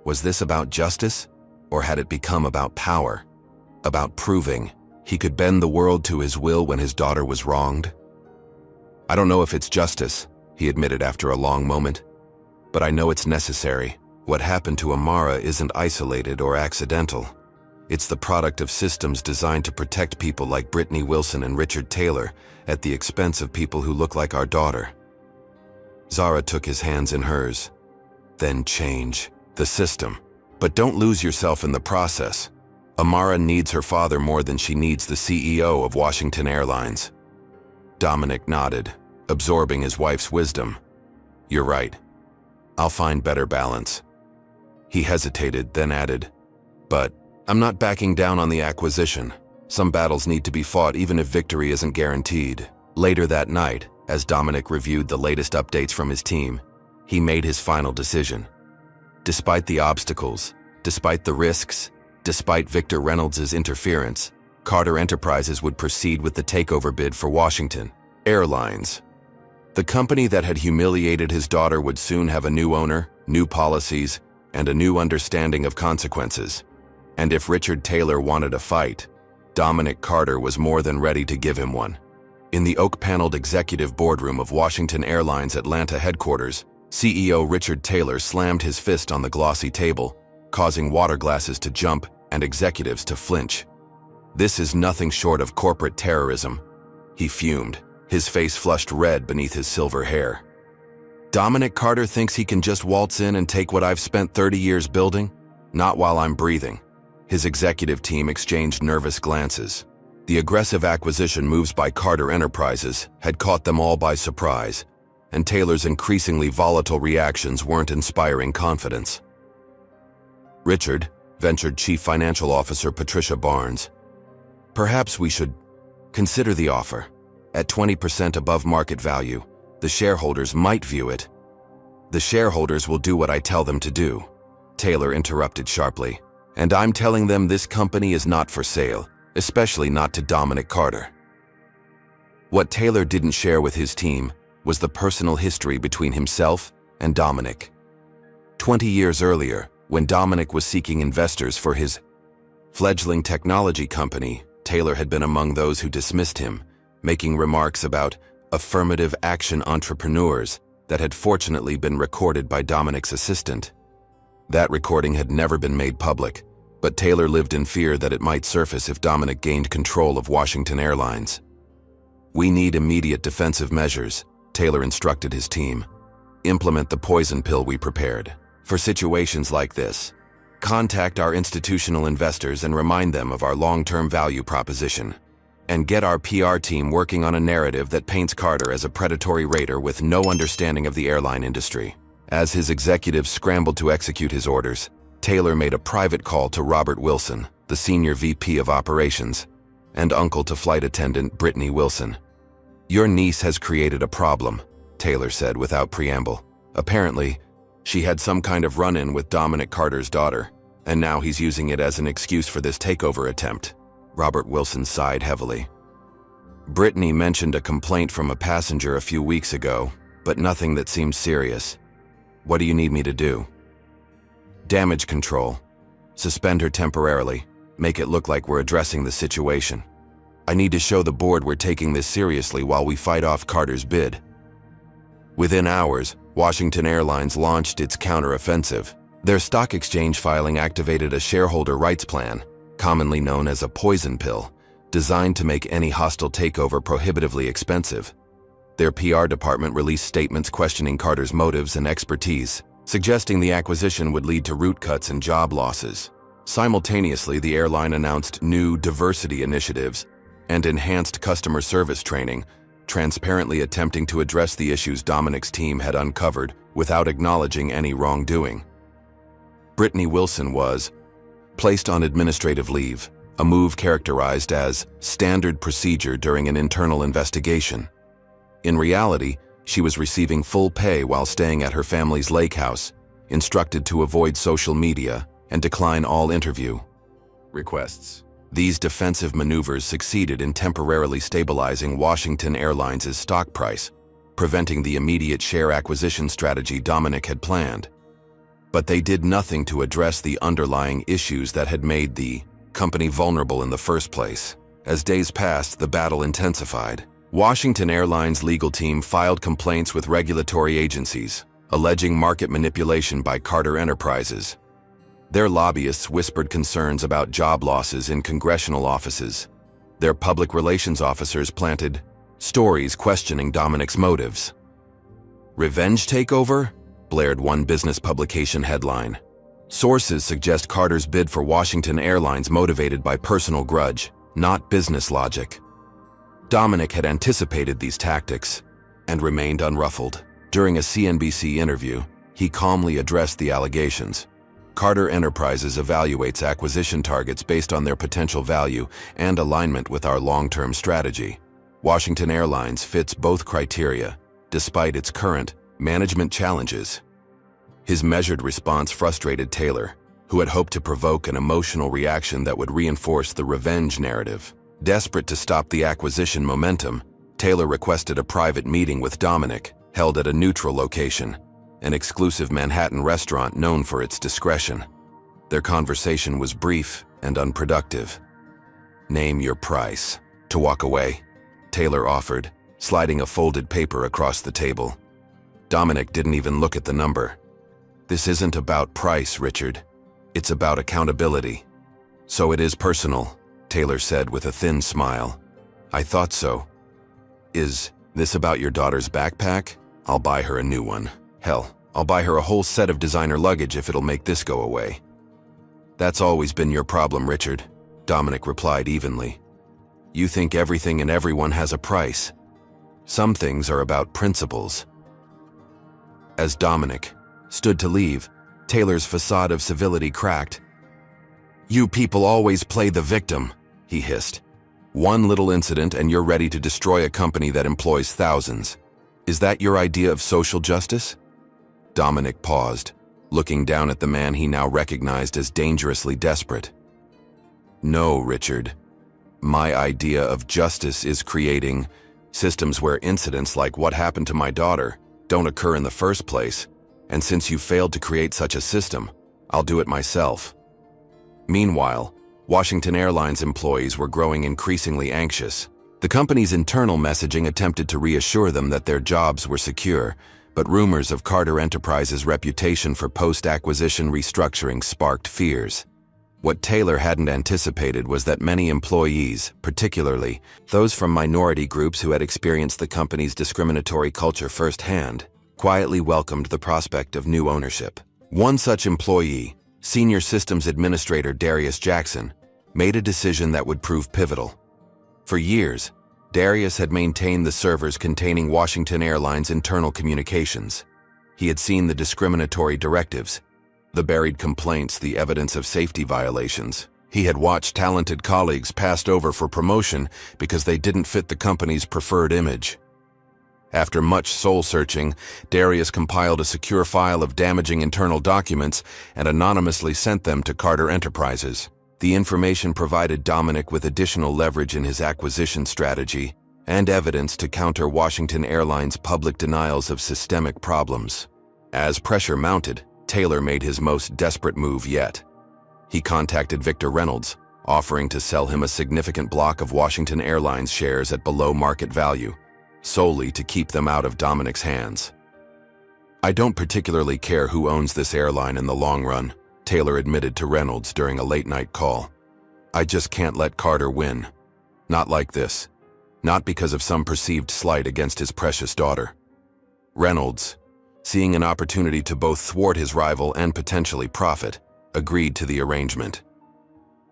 Was this about justice, or had it become about power? About proving he could bend the world to his will when his daughter was wronged? "I don't know if it's justice," he admitted after a long moment, "but I know it's necessary. What happened to Amara isn't isolated or accidental. It's the product of systems designed to protect people like Brittany Wilson and Richard Taylor at the expense of people who look like our daughter." Zara took his hands in hers. "Then change the system. But don't lose yourself in the process. Amara needs her father more than she needs the CEO of Washington Airlines." Dominic nodded, absorbing his wife's wisdom. "You're right. I'll find better balance." He hesitated, then added, "But I'm not backing down on the acquisition. Some battles need to be fought even if victory isn't guaranteed." Later that night, as Dominic reviewed the latest updates from his team, he made his final decision. Despite the obstacles, despite the risks, despite Victor Reynolds' interference, Carter Enterprises would proceed with the takeover bid for Washington Airlines. The company that had humiliated his daughter would soon have a new owner, new policies, and a new understanding of consequences. And if Richard Taylor wanted a fight, Dominic Carter was more than ready to give him one. In the oak-paneled executive boardroom of Washington Airlines Atlanta headquarters, CEO Richard Taylor slammed his fist on the glossy table, causing water glasses to jump and executives to flinch. "This is nothing short of corporate terrorism," he fumed, his face flushed red beneath his silver hair. "Dominic Carter thinks he can just waltz in and take what I've spent 30 years building? Not while I'm breathing." His executive team exchanged nervous glances. The aggressive acquisition moves by Carter Enterprises had caught them all by surprise, and Taylor's increasingly volatile reactions weren't inspiring confidence. "Richard," ventured Chief Financial Officer Patricia Barnes, "perhaps we should consider the offer. At 20% above market value, the shareholders might view it." "The shareholders will do what I tell them to do," Taylor interrupted sharply. "And I'm telling them this company is not for sale, especially not to Dominic Carter." What Taylor didn't share with his team was the personal history between himself and Dominic. 20 years earlier, when Dominic was seeking investors for his fledgling technology company, Taylor had been among those who dismissed him, making remarks about affirmative action entrepreneurs that had fortunately been recorded by Dominic's assistant. That recording had never been made public, but Taylor lived in fear that it might surface if Dominic gained control of Washington Airlines. "We need immediate defensive measures," Taylor instructed his team. "Implement the poison pill we prepared for situations like this." Contact our institutional investors and remind them of our long-term value proposition. And get our PR team working on a narrative that paints Carter as a predatory raider with no understanding of the airline industry. As his executives scrambled to execute his orders, Taylor made a private call to Robert Wilson, the senior VP of operations, and uncle to flight attendant Brittany Wilson. "Your niece has created a problem," Taylor said without preamble. Apparently, she had some kind of run-in with Dominic Carter's daughter, and now he's using it as an excuse for this takeover attempt. Robert Wilson sighed heavily. "Brittany mentioned a complaint from a passenger a few weeks ago, but nothing that seems serious. What do you need me to do?" "Damage control. Suspend her temporarily. Make it look like we're addressing the situation. I need to show the board we're taking this seriously while we fight off Carter's bid." Within hours, Washington Airlines launched its counteroffensive. Their stock exchange filing activated a shareholder rights plan, commonly known as a poison pill, designed to make any hostile takeover prohibitively expensive. Their PR department released statements questioning Carter's motives and expertise, suggesting the acquisition would lead to root cuts and job losses. Simultaneously, the airline announced new diversity initiatives and enhanced customer service training, transparently attempting to address the issues Dominic's team had uncovered without acknowledging any wrongdoing. Brittany Wilson was placed on administrative leave, a move characterized as standard procedure during an internal investigation. In reality, she was receiving full pay while staying at her family's lake house, instructed to avoid social media and decline all interview requests. These defensive maneuvers succeeded in temporarily stabilizing Washington Airlines' stock price, preventing the immediate share acquisition strategy Dominic had planned. But they did nothing to address the underlying issues that had made the company vulnerable in the first place. As days passed, the battle intensified. Washington Airlines' legal team filed complaints with regulatory agencies, alleging market manipulation by Carter Enterprises. Their lobbyists whispered concerns about job losses in congressional offices. Their public relations officers planted stories questioning Dominic's motives. "Revenge takeover?" blared one business publication headline. Sources suggest Carter's bid for Washington Airlines motivated by personal grudge, not business logic. Dominic had anticipated these tactics and remained unruffled. During a CNBC interview, he calmly addressed the allegations. Carter Enterprises evaluates acquisition targets based on their potential value and alignment with our long-term strategy. Washington Airlines fits both criteria, despite its current management challenges. His measured response frustrated Taylor, who had hoped to provoke an emotional reaction that would reinforce the revenge narrative. Desperate to stop the acquisition momentum, Taylor requested a private meeting with Dominic, held at a neutral location, an exclusive Manhattan restaurant known for its discretion. Their conversation was brief and unproductive. "Name your price." "To walk away," Taylor offered, sliding a folded paper across the table. Dominic didn't even look at the number. "This isn't about price, Richard. It's about accountability." "So it is personal," Taylor said with a thin smile. "I thought so. Is this about your daughter's backpack? I'll buy her a new one. Hell, I'll buy her a whole set of designer luggage if it'll make this go away." "That's always been your problem, Richard," Dominic replied evenly. "You think everything and everyone has a price. Some things are about principles." As Dominic stood to leave, Taylor's facade of civility cracked. "You people always play the victim," he hissed. "One little incident and you're ready to destroy a company that employs thousands. Is that your idea of social justice?" Dominic paused, looking down at the man he now recognized as dangerously desperate. "No, Richard. My idea of justice is creating systems where incidents like what happened to my daughter don't occur in the first place, and since you failed to create such a system, I'll do it myself." Meanwhile, Washington Airlines employees were growing increasingly anxious. The company's internal messaging attempted to reassure them that their jobs were secure, but rumors of Carter Enterprises' reputation for post-acquisition restructuring sparked fears. What Taylor hadn't anticipated was that many employees, particularly those from minority groups who had experienced the company's discriminatory culture firsthand, quietly welcomed the prospect of new ownership. One such employee, Senior Systems Administrator Darius Jackson made a decision that would prove pivotal. For years, Darius had maintained the servers containing Washington Airlines' internal communications. He had seen the discriminatory directives, the buried complaints, the evidence of safety violations. He had watched talented colleagues passed over for promotion because they didn't fit the company's preferred image. After much soul-searching, Darius compiled a secure file of damaging internal documents and anonymously sent them to Carter Enterprises. The information provided Dominic with additional leverage in his acquisition strategy and evidence to counter Washington Airlines' public denials of systemic problems. As pressure mounted, Taylor made his most desperate move yet. He contacted Victor Reynolds, offering to sell him a significant block of Washington Airlines shares at below market value, solely to keep them out of Dominic's hands. "I don't particularly care who owns this airline in the long run," Taylor admitted to Reynolds during a late-night call. "I just can't let Carter win. Not like this. Not because of some perceived slight against his precious daughter." Reynolds, seeing an opportunity to both thwart his rival and potentially profit, agreed to the arrangement.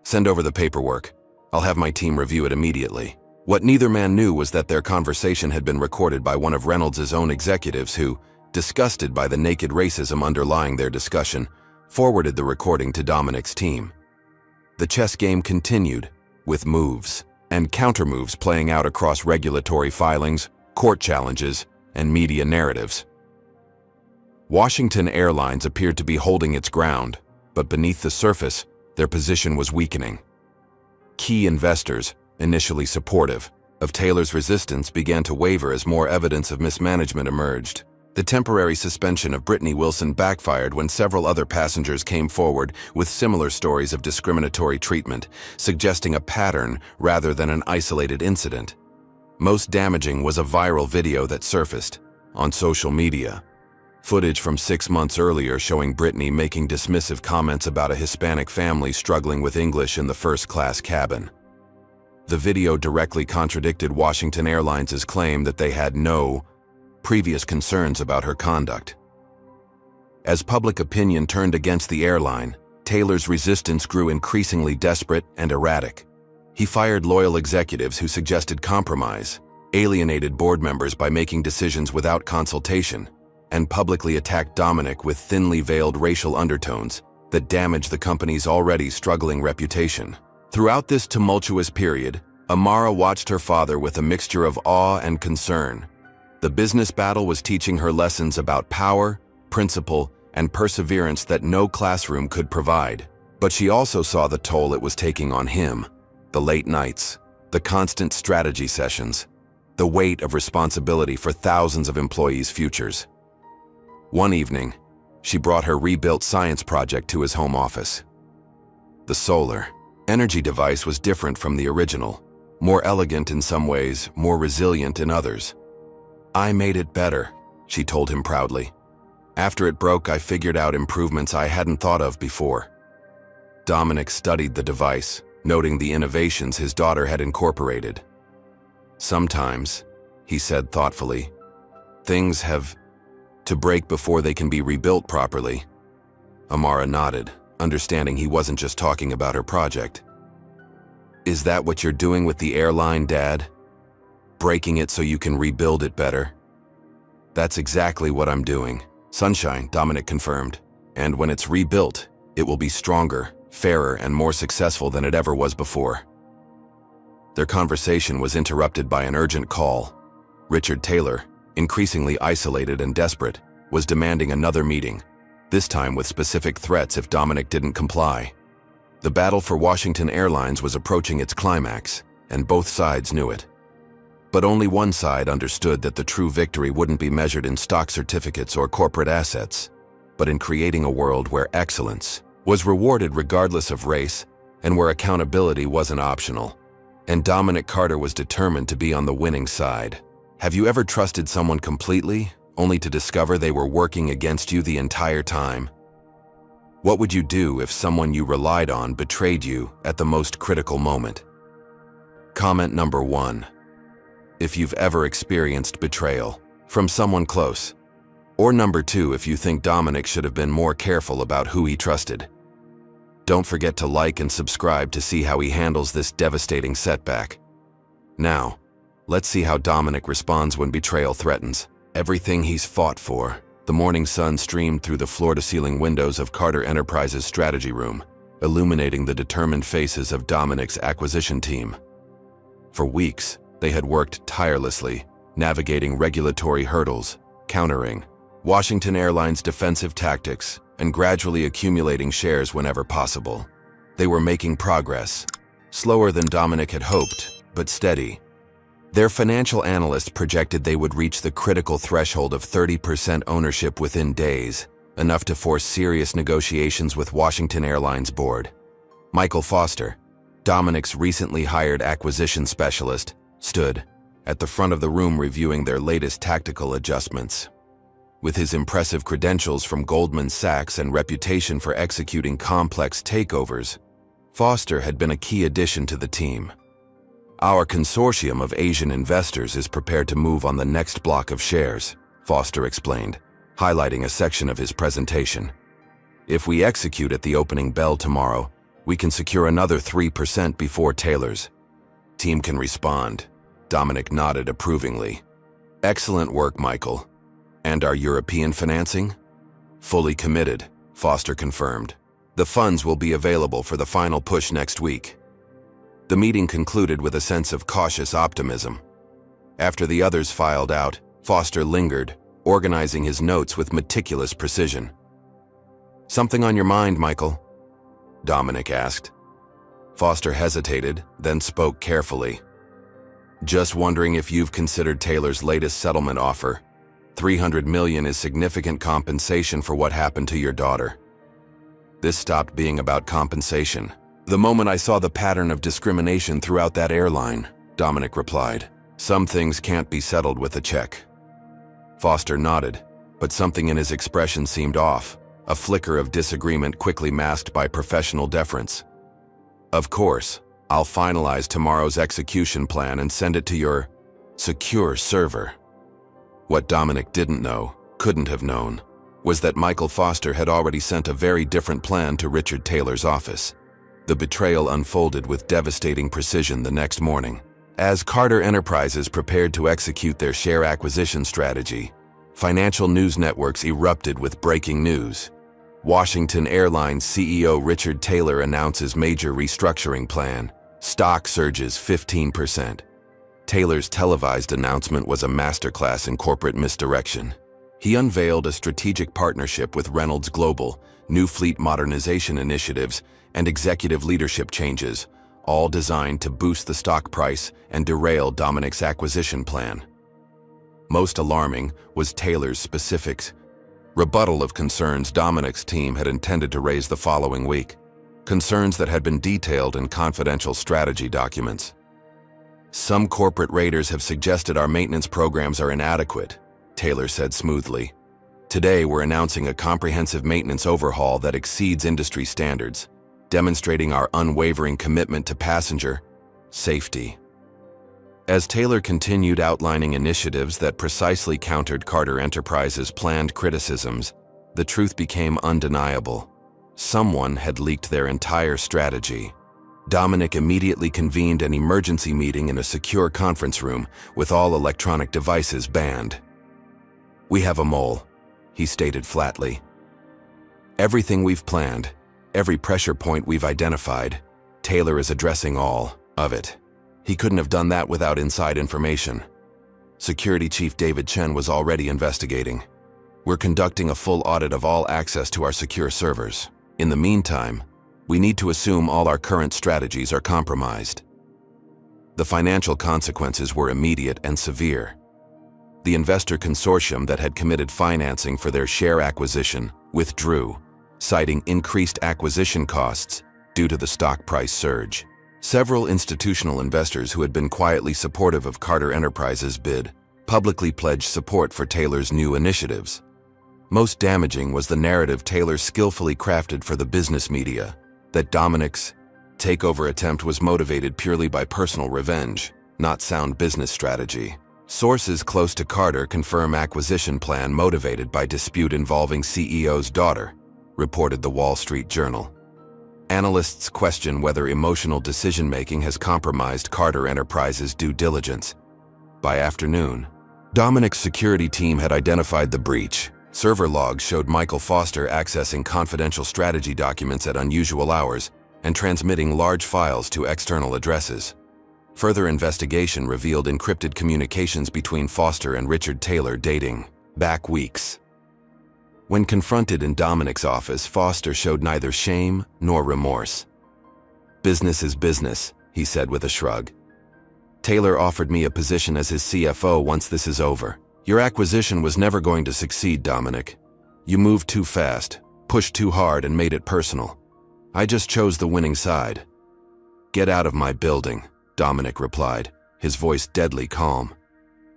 "Send over the paperwork. I'll have my team review it immediately." What neither man knew was that their conversation had been recorded by one of Reynolds' own executives who, disgusted by the naked racism underlying their discussion, forwarded the recording to Dominic's team. The chess game continued, with moves and countermoves playing out across regulatory filings, court challenges, and media narratives. Washington Airlines appeared to be holding its ground, but beneath the surface, their position was weakening. Key investors, initially supportive of Taylor's resistance, began to waver as more evidence of mismanagement emerged. The temporary suspension of Brittany Wilson backfired when several other passengers came forward with similar stories of discriminatory treatment, suggesting a pattern rather than an isolated incident. Most damaging was a viral video that surfaced on social media. Footage from 6 months earlier showing Brittany making dismissive comments about a Hispanic family struggling with English in the first-class cabin. The video directly contradicted Washington Airlines' claim that they had no previous concerns about her conduct. As public opinion turned against the airline, Taylor's resistance grew increasingly desperate and erratic. He fired loyal executives who suggested compromise, alienated board members by making decisions without consultation, and publicly attacked Dominic with thinly veiled racial undertones that damaged the company's already struggling reputation. Throughout this tumultuous period, Amara watched her father with a mixture of awe and concern. The business battle was teaching her lessons about power, principle, and perseverance that no classroom could provide. But she also saw the toll it was taking on him: the late nights, the constant strategy sessions, the weight of responsibility for thousands of employees' futures. One evening, she brought her rebuilt science project to his home office. The solar energy device was different from the original, more elegant in some ways, more resilient in others. "I made it better," she told him proudly. "After it broke, I figured out improvements I hadn't thought of before." Dominic studied the device, noting the innovations his daughter had incorporated. "Sometimes," he said thoughtfully, "things have to break before they can be rebuilt properly." Amara nodded, understanding he wasn't just talking about her project. "Is that what you're doing with the airline, Dad? Breaking it so you can rebuild it better?" "That's exactly what I'm doing, Sunshine," Dominic confirmed. "And when it's rebuilt, it will be stronger, fairer, and more successful than it ever was before." Their conversation was interrupted by an urgent call. Richard Taylor, increasingly isolated and desperate, was demanding another meeting, this time with specific threats if Dominic didn't comply. The battle for Washington Airlines was approaching its climax, and both sides knew it. But only one side understood that the true victory wouldn't be measured in stock certificates or corporate assets, but in creating a world where excellence was rewarded regardless of race and where accountability wasn't optional. And Dominic Carter was determined to be on the winning side. Have you ever trusted someone completely, only to discover they were working against you the entire time? What would you do if someone you relied on betrayed you at the most critical moment? Comment number 1. If you've ever experienced betrayal from someone close. Or number 2, if you think Dominic should have been more careful about who he trusted. Don't forget to like and subscribe to see how he handles this devastating setback. Now, let's see how Dominic responds when betrayal threatens. Everything he's fought for. The morning sun streamed through the floor-to-ceiling windows of Carter Enterprises' strategy room, illuminating the determined faces of Dominic's acquisition team. For weeks, they had worked tirelessly, navigating regulatory hurdles, countering Washington Airlines' defensive tactics, and gradually accumulating shares whenever possible. They were making progress, slower than Dominic had hoped, but steady. Their financial analyst projected they would reach the critical threshold of 30% ownership within days, enough to force serious negotiations with Washington Airlines board. Michael Foster, Dominic's recently hired acquisition specialist, stood at the front of the room reviewing their latest tactical adjustments. With his impressive credentials from Goldman Sachs and reputation for executing complex takeovers, Foster had been a key addition to the team. Our consortium of Asian investors is prepared to move on the next block of shares, Foster explained, highlighting a section of his presentation. If we execute at the opening bell tomorrow, we can secure another 3% before Taylor's team can respond. Dominic nodded approvingly. Excellent work, Michael. And our European financing? Fully committed, Foster confirmed. The funds will be available for the final push next week. The meeting concluded with a sense of cautious optimism. After the others filed out, Foster lingered, organizing his notes with meticulous precision. Something on your mind, Michael? Dominic asked. Foster hesitated, then spoke carefully. Just wondering if you've considered Taylor's latest settlement offer. $300 million is significant compensation for what happened to your daughter. This stopped being about compensation the moment I saw the pattern of discrimination throughout that airline, Dominic replied. Some things can't be settled with a check. Foster nodded, but something in his expression seemed off, a flicker of disagreement quickly masked by professional deference. Of course, I'll finalize tomorrow's execution plan and send it to your secure server. What Dominic didn't know, couldn't have known, was that Michael Foster had already sent a very different plan to Richard Taylor's office. The betrayal unfolded with devastating precision the next morning. As Carter Enterprises prepared to execute their share acquisition strategy, financial news networks erupted with breaking news. Washington Airlines CEO Richard Taylor announces major restructuring plan. Stock surges 15%. Taylor's televised announcement was a masterclass in corporate misdirection. He unveiled a strategic partnership with Reynolds Global, new fleet modernization initiatives, and executive leadership changes, all designed to boost the stock price and derail Dominic's acquisition plan. Most alarming was Taylor's specifics. Rebuttal of concerns Dominic's team had intended to raise the following week. Concerns that had been detailed in confidential strategy documents. Some corporate raiders have suggested our maintenance programs are inadequate, Taylor said smoothly. Today we're announcing a comprehensive maintenance overhaul that exceeds industry standards, demonstrating our unwavering commitment to passenger safety. As Taylor continued outlining initiatives that precisely countered Carter Enterprises' planned criticisms, the truth became undeniable. Someone had leaked their entire strategy. Dominic immediately convened an emergency meeting in a secure conference room with all electronic devices banned. We have a mole, he stated flatly. Everything we've planned, every pressure point we've identified, Taylor is addressing all of it. He couldn't have done that without inside information. Security Chief David Chen was already investigating. We're conducting a full audit of all access to our secure servers. In the meantime, we need to assume all our current strategies are compromised. The financial consequences were immediate and severe. The investor consortium that had committed financing for their share acquisition withdrew, citing increased acquisition costs due to the stock price surge. Several institutional investors who had been quietly supportive of Carter Enterprises' bid publicly pledged support for Taylor's new initiatives. Most damaging was the narrative Taylor skillfully crafted for the business media, that Dominic's takeover attempt was motivated purely by personal revenge, not sound business strategy. Sources close to Carter confirm acquisition plan motivated by dispute involving CEO's daughter, reported the Wall Street Journal. Analysts question whether emotional decision-making has compromised Carter Enterprises' due diligence. By afternoon, Dominic's security team had identified the breach. Server logs showed Michael Foster accessing confidential strategy documents at unusual hours and transmitting large files to external addresses. Further investigation revealed encrypted communications between Foster and Richard Taylor dating back weeks. When confronted in Dominic's office, Foster showed neither shame nor remorse. "Business is business," he said with a shrug. "Taylor offered me a position as his CFO once this is over. Your acquisition was never going to succeed, Dominic. You moved too fast, pushed too hard, and made it personal. I just chose the winning side." "Get out of my building," Dominic replied, his voice deadly calm.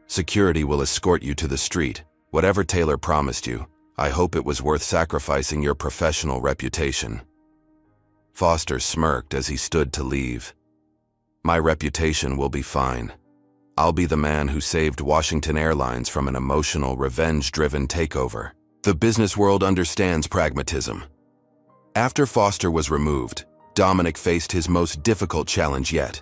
"Security will escort you to the street. Whatever Taylor promised you, I hope it was worth sacrificing your professional reputation." Foster smirked as he stood to leave. "My reputation will be fine. I'll be the man who saved Washington Airlines from an emotional, revenge-driven takeover. The business world understands pragmatism." After Foster was removed, Dominic faced his most difficult challenge yet.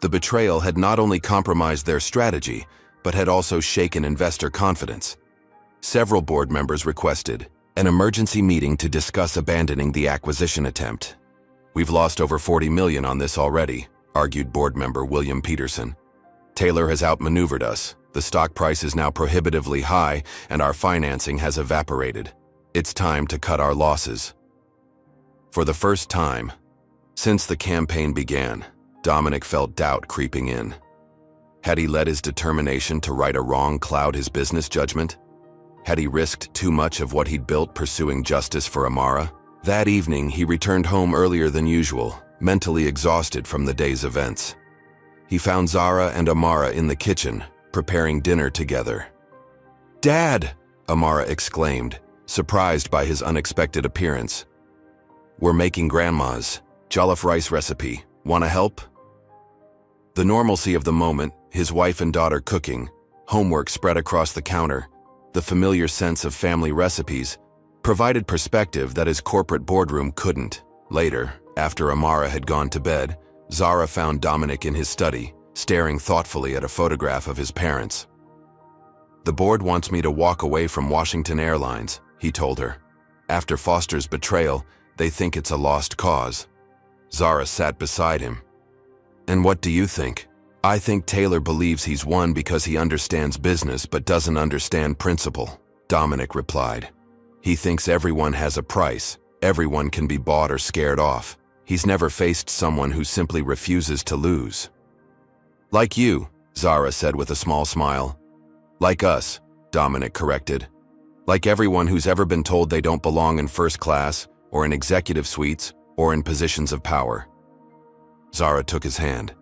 The betrayal had not only compromised their strategy, but had also shaken investor confidence. Several board members requested an emergency meeting to discuss abandoning the acquisition attempt. "We've lost over $40 million on this already," argued board member William Peterson. "Taylor has outmaneuvered us. The stock price is now prohibitively high, and our financing has evaporated. It's time to cut our losses." For the first time since the campaign began, Dominic felt doubt creeping in. Had he let his determination to right a wrong cloud his business judgment? Had he risked too much of what he'd built pursuing justice for Amara? That evening, he returned home earlier than usual, mentally exhausted from the day's events. He found Zara and Amara in the kitchen, preparing dinner together. "Dad!" Amara exclaimed, surprised by his unexpected appearance. "We're making Grandma's jollof rice recipe. Wanna help?" The normalcy of the moment, his wife and daughter cooking, homework spread across the counter, the familiar sense of family recipes, provided perspective that his corporate boardroom couldn't. Later, after Amara had gone to bed, Zara found Dominic in his study, staring thoughtfully at a photograph of his parents. "The board wants me to walk away from Washington Airlines," he told her. "After Foster's betrayal, they think it's a lost cause." Zara sat beside him. "And what do you think?" "I think Taylor believes he's won because he understands business but doesn't understand principle," Dominic replied. "He thinks everyone has a price, everyone can be bought or scared off. He's never faced someone who simply refuses to lose." "Like you," Zara said with a small smile. "Like us," Dominic corrected. "Like everyone who's ever been told they don't belong in first class, or in executive suites, or in positions of power." Zara took his hand.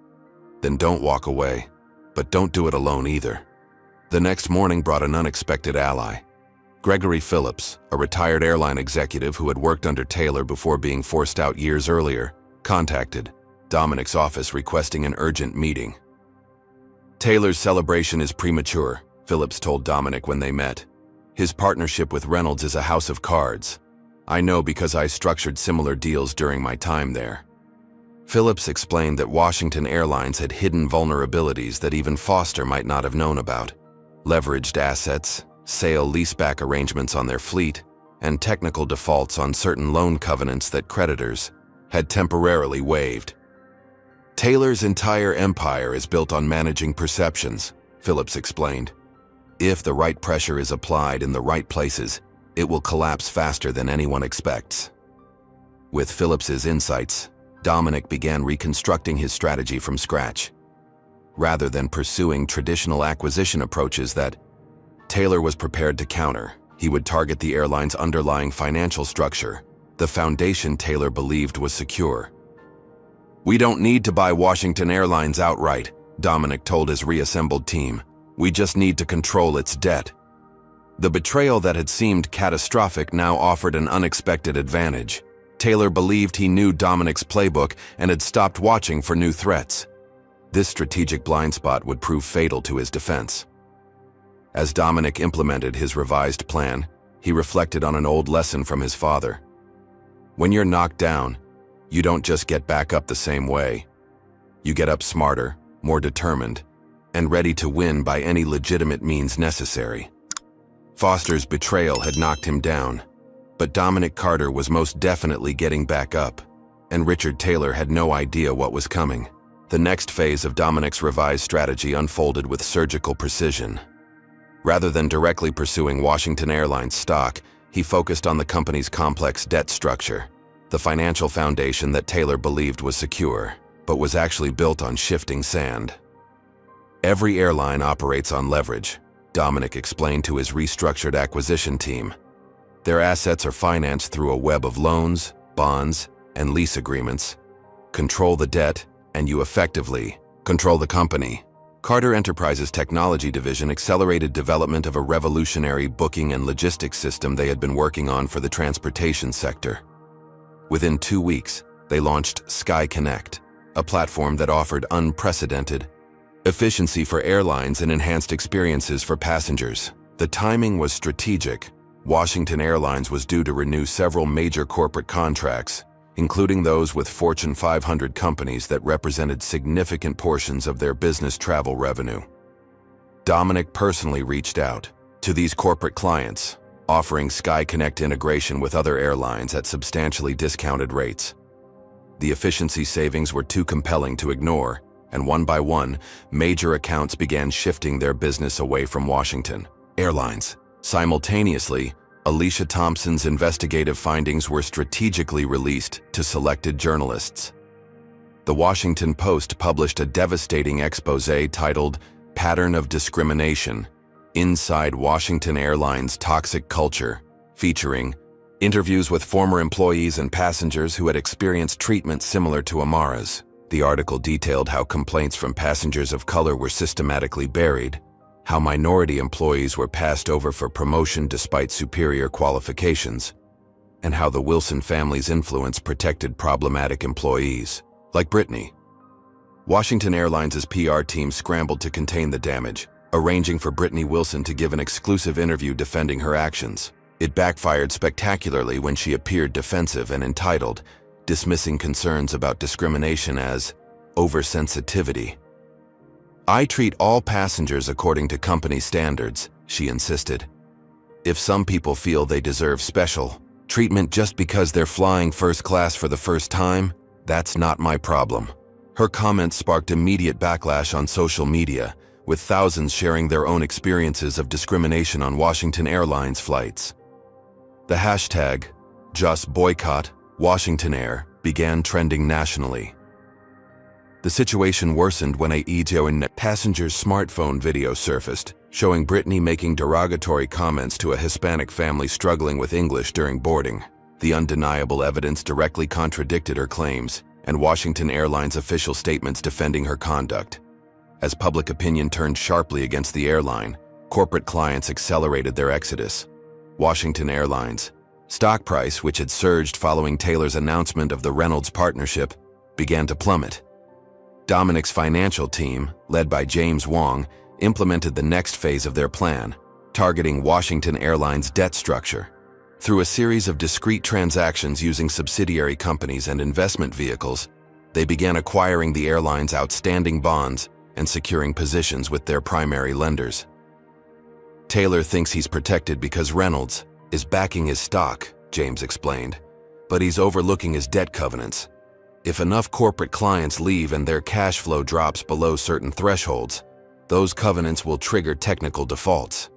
"Then don't walk away, but don't do it alone either." The next morning brought an unexpected ally. Gregory Phillips, a retired airline executive who had worked under Taylor before being forced out years earlier, contacted Dominic's office requesting an urgent meeting. "Taylor's celebration is premature," Phillips told Dominic when they met. "His partnership with Reynolds is a house of cards. I know because I structured similar deals during my time there." Phillips explained that Washington Airlines had hidden vulnerabilities that even Foster might not have known about. Leveraged assets, sale-leaseback arrangements on their fleet, and technical defaults on certain loan covenants that creditors had temporarily waived. "Taylor's entire empire is built on managing perceptions," Phillips explained. "If the right pressure is applied in the right places, it will collapse faster than anyone expects." With Phillips's insights, Dominic began reconstructing his strategy from scratch. Rather than pursuing traditional acquisition approaches that Taylor was prepared to counter, he would target the airline's underlying financial structure, the foundation Taylor believed was secure. "We don't need to buy Washington Airlines outright," Dominic told his reassembled team. "We just need to control its debt." The betrayal that had seemed catastrophic now offered an unexpected advantage. Taylor believed he knew Dominic's playbook and had stopped watching for new threats. This strategic blind spot would prove fatal to his defense. As Dominic implemented his revised plan, he reflected on an old lesson from his father. When you're knocked down, You don't just get back up the same way. You get up smarter, more determined, and ready to win by any legitimate means necessary. Foster's betrayal had knocked him down, but Dominic Carter was most definitely getting back up, and Richard Taylor had no idea what was coming. The next phase of Dominic's revised strategy unfolded with surgical precision. Rather than directly pursuing Washington Airlines stock, he focused on the company's complex debt structure, the financial foundation that Taylor believed was secure, but was actually built on shifting sand. Every airline operates on leverage, Dominic explained to his restructured acquisition team. Their assets are financed through a web of loans, bonds, and lease agreements. Control the debt, and you effectively control the company. Carter Enterprises' technology division accelerated development of a revolutionary booking and logistics system they had been working on for the transportation sector. Within 2 weeks, they launched SkyConnect, a platform that offered unprecedented efficiency for airlines and enhanced experiences for passengers. The timing was strategic. Washington Airlines was due to renew several major corporate contracts, including those with Fortune 500 companies that represented significant portions of their business travel revenue. Dominic personally reached out to these corporate clients, offering SkyConnect integration with other airlines at substantially discounted rates. The efficiency savings were too compelling to ignore, and one by one, major accounts began shifting their business away from Washington Airlines. Simultaneously, Alicia Thompson's investigative findings were strategically released to selected journalists. The Washington Post published a devastating expose titled "Pattern of Discrimination: Inside Washington Airlines' Toxic Culture," featuring interviews with former employees and passengers who had experienced treatment similar to Amara's. The article detailed how complaints from passengers of color were systematically buried, how minority employees were passed over for promotion despite superior qualifications, and how the Wilson family's influence protected problematic employees, like Brittany. Washington Airlines' PR team scrambled to contain the damage, arranging for Brittany Wilson to give an exclusive interview defending her actions. It backfired spectacularly when she appeared defensive and entitled, dismissing concerns about discrimination as oversensitivity. "I treat all passengers according to company standards," she insisted. "If some people feel they deserve special treatment just because they're flying first class for the first time, that's not my problem." Her comments sparked immediate backlash on social media, with thousands sharing their own experiences of discrimination on Washington Airlines flights. The hashtag #JustBoycottWashingtonAir began trending nationally. The situation worsened when a passenger's smartphone video surfaced, showing Brittany making derogatory comments to a Hispanic family struggling with English during boarding. The undeniable evidence directly contradicted her claims, and Washington Airlines official statements defending her conduct. As public opinion turned sharply against the airline, corporate clients accelerated their exodus. Washington Airlines' stock price, which had surged following Taylor's announcement of the Reynolds partnership, began to plummet. Dominic's financial team, led by James Wong, implemented the next phase of their plan, targeting Washington Airlines' debt structure. Through a series of discrete transactions using subsidiary companies and investment vehicles, they began acquiring the airline's outstanding bonds and securing positions with their primary lenders. "Taylor thinks he's protected because Reynolds is backing his stock," James explained, "but he's overlooking his debt covenants. If enough corporate clients leave and their cash flow drops below certain thresholds, those covenants will trigger technical defaults."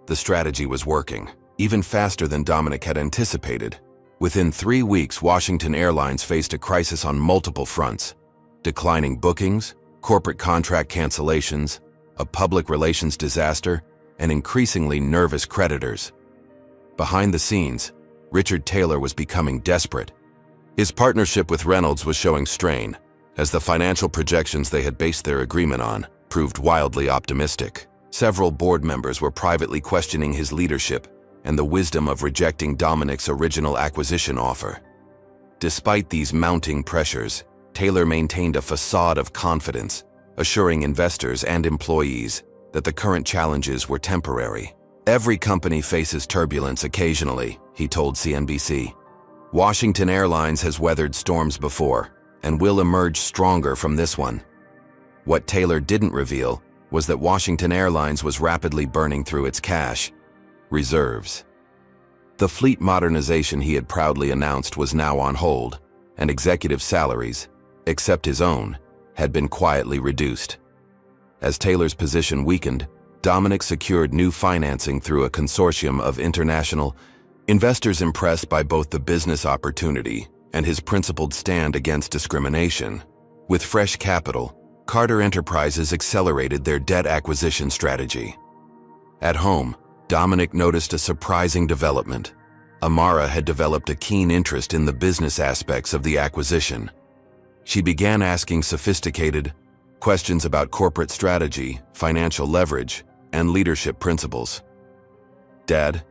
The strategy was working, even faster than Dominic had anticipated. Within 3 weeks, Washington Airlines faced a crisis on multiple fronts: declining bookings, corporate contract cancellations, a public relations disaster, and increasingly nervous creditors. Behind the scenes, Richard Taylor was becoming desperate. His partnership with Reynolds was showing strain, as the financial projections they had based their agreement on proved wildly optimistic. Several board members were privately questioning his leadership and the wisdom of rejecting Dominic's original acquisition offer. Despite these mounting pressures, Taylor maintained a facade of confidence, assuring investors and employees that the current challenges were temporary. "Every company faces turbulence occasionally," he told CNBC. Washington Airlines has weathered storms before and will emerge stronger from this one. What Taylor didn't reveal was that Washington Airlines was rapidly burning through its cash reserves. The fleet modernization he had proudly announced was now on hold, and executive salaries, except his own, had been quietly reduced. As Taylor's position weakened, Dominic secured new financing through a consortium of international investors impressed by both the business opportunity and his principled stand against discrimination. With fresh capital, Carter Enterprises accelerated their debt acquisition strategy. At home, Dominic noticed a surprising development. Amara had developed a keen interest in the business aspects of the acquisition. She began asking sophisticated questions about corporate strategy, financial leverage, and leadership principles. "Dad,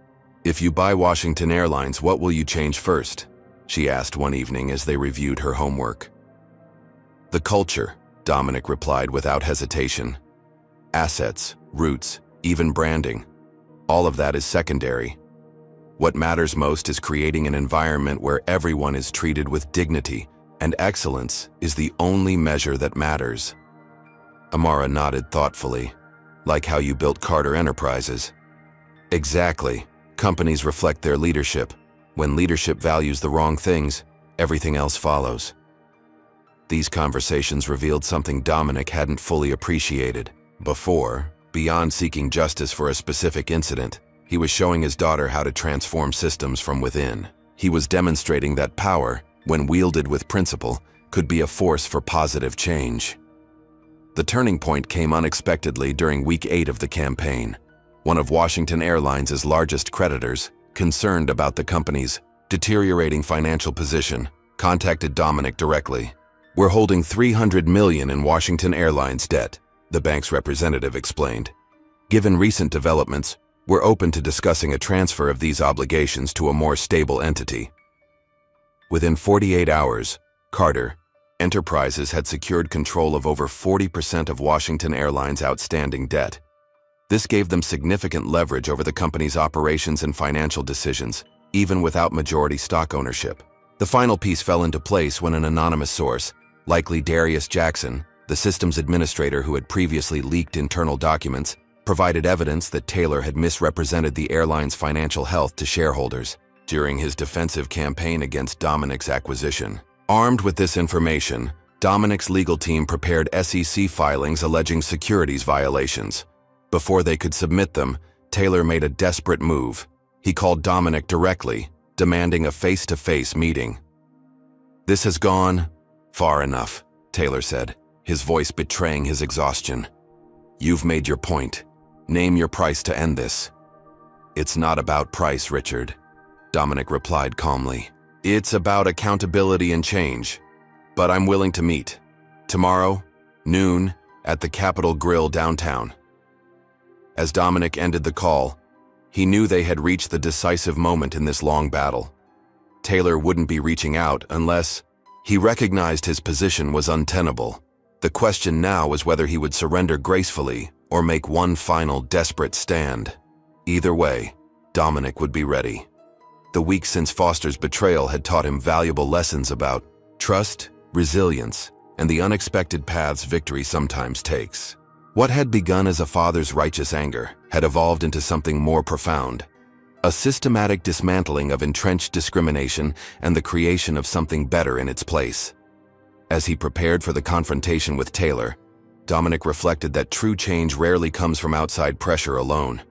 if you buy Washington Airlines, what will you change first?" she asked one evening as they reviewed her homework. "The culture," Dominic replied without hesitation. "Assets, roots, even branding. All of that is secondary. What matters most is creating an environment where everyone is treated with dignity, and excellence is the only measure that matters." Amara nodded thoughtfully. "Like how you built Carter Enterprises." "Exactly. Companies reflect their leadership. When leadership values the wrong things, everything else follows." These conversations revealed something Dominic hadn't fully appreciated. Before, beyond seeking justice for a specific incident, he was showing his daughter how to transform systems from within. He was demonstrating that power, when wielded with principle, could be a force for positive change. The turning point came unexpectedly during week 8 of the campaign. One of Washington Airlines' largest creditors, concerned about the company's deteriorating financial position, contacted Dominic directly. "We're holding $300 million in Washington Airlines debt," the bank's representative explained. "Given recent developments, we're open to discussing a transfer of these obligations to a more stable entity." Within 48 hours, Carter Enterprises had secured control of over 40% of Washington Airlines' outstanding debt. This gave them significant leverage over the company's operations and financial decisions, even without majority stock ownership. The final piece fell into place when an anonymous source, likely Darius Jackson, the systems administrator who had previously leaked internal documents, provided evidence that Taylor had misrepresented the airline's financial health to shareholders during his defensive campaign against Dominic's acquisition. Armed with this information, Dominic's legal team prepared SEC filings alleging securities violations. Before they could submit them, Taylor made a desperate move. He called Dominic directly, demanding a face-to-face meeting. "This has gone far enough," Taylor said, his voice betraying his exhaustion. "You've made your point. Name your price to end this." "It's not about price, Richard," Dominic replied calmly. "It's about accountability and change. But I'm willing to meet. Tomorrow, noon, at the Capitol Grill downtown." As Dominic ended the call, he knew they had reached the decisive moment in this long battle. Taylor wouldn't be reaching out unless he recognized his position was untenable. The question now was whether he would surrender gracefully or make one final desperate stand. Either way, Dominic would be ready. The week since Foster's betrayal had taught him valuable lessons about trust, resilience, and the unexpected paths victory sometimes takes. What had begun as a father's righteous anger had evolved into something more profound, a systematic dismantling of entrenched discrimination and the creation of something better in its place. As he prepared for the confrontation with Taylor, Dominic reflected that true change rarely comes from outside pressure alone.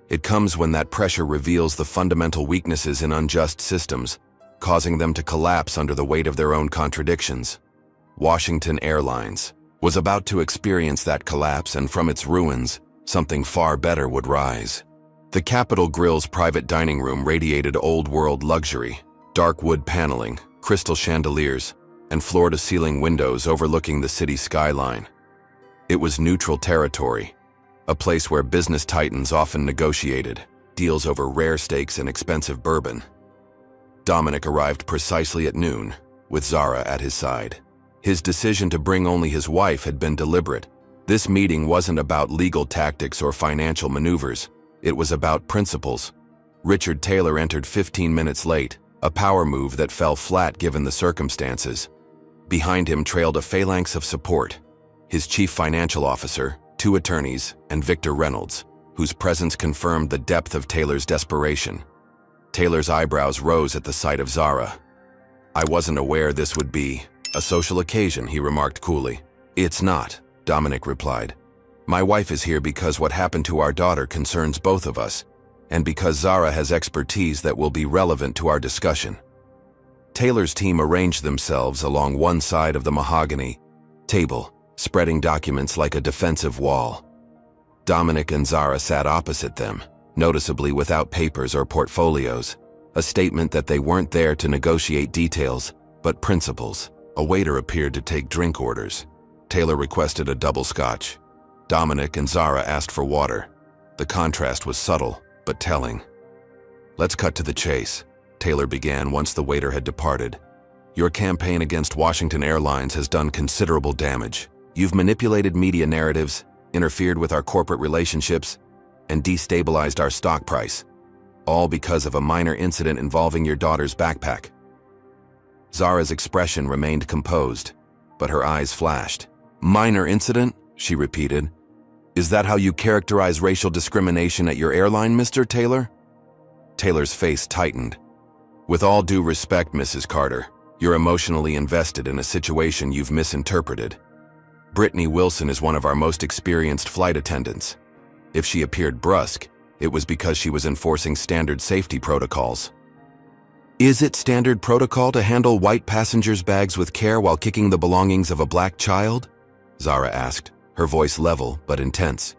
It comes when that pressure reveals the fundamental weaknesses in unjust systems, causing them to collapse under the weight of their own contradictions. Washington Airlines was about to experience that collapse, and from its ruins, something far better would rise. The Capitol Grill's private dining room radiated old-world luxury, dark wood paneling, crystal chandeliers, and floor-to-ceiling windows overlooking the city skyline. It was neutral territory, a place where business titans often negotiated deals over rare steaks and expensive bourbon. Dominic arrived precisely at noon, with Zara at his side. His decision to bring only his wife had been deliberate. This meeting wasn't about legal tactics or financial maneuvers. It was about principles. Richard Taylor entered 15 minutes late, a power move that fell flat given the circumstances. Behind him trailed a phalanx of support, his chief financial officer, 2 attorneys, and Victor Reynolds, whose presence confirmed the depth of Taylor's desperation. Taylor's eyebrows rose at the sight of Zara. "I wasn't aware this would be a social occasion," he remarked coolly. "It's not," Dominic replied. "My wife is here because what happened to our daughter concerns both of us, and because Zara has expertise that will be relevant to our discussion." Taylor's team arranged themselves along one side of the mahogany table, spreading documents like a defensive wall. Dominic and Zara sat opposite them, noticeably without papers or portfolios, a statement that they weren't there to negotiate details, but principles. A waiter appeared to take drink orders. Taylor requested a double scotch. Dominic and Zara asked for water. The contrast was subtle, but telling. "Let's cut to the chase," Taylor began once the waiter had departed. "Your campaign against Washington Airlines has done considerable damage. You've manipulated media narratives, interfered with our corporate relationships, and destabilized our stock price, all because of a minor incident involving your daughter's backpack." Zara's expression remained composed, but her eyes flashed. "Minor incident?" she repeated. "Is that how you characterize racial discrimination at your airline, Mr. Taylor?" Taylor's face tightened. "With all due respect, Mrs. Carter, you're emotionally invested in a situation you've misinterpreted. Brittany Wilson is one of our most experienced flight attendants. If she appeared brusque, it was because she was enforcing standard safety protocols." "Is it standard protocol to handle white passengers' bags with care while kicking the belongings of a black child?" Zara asked, her voice level but intense.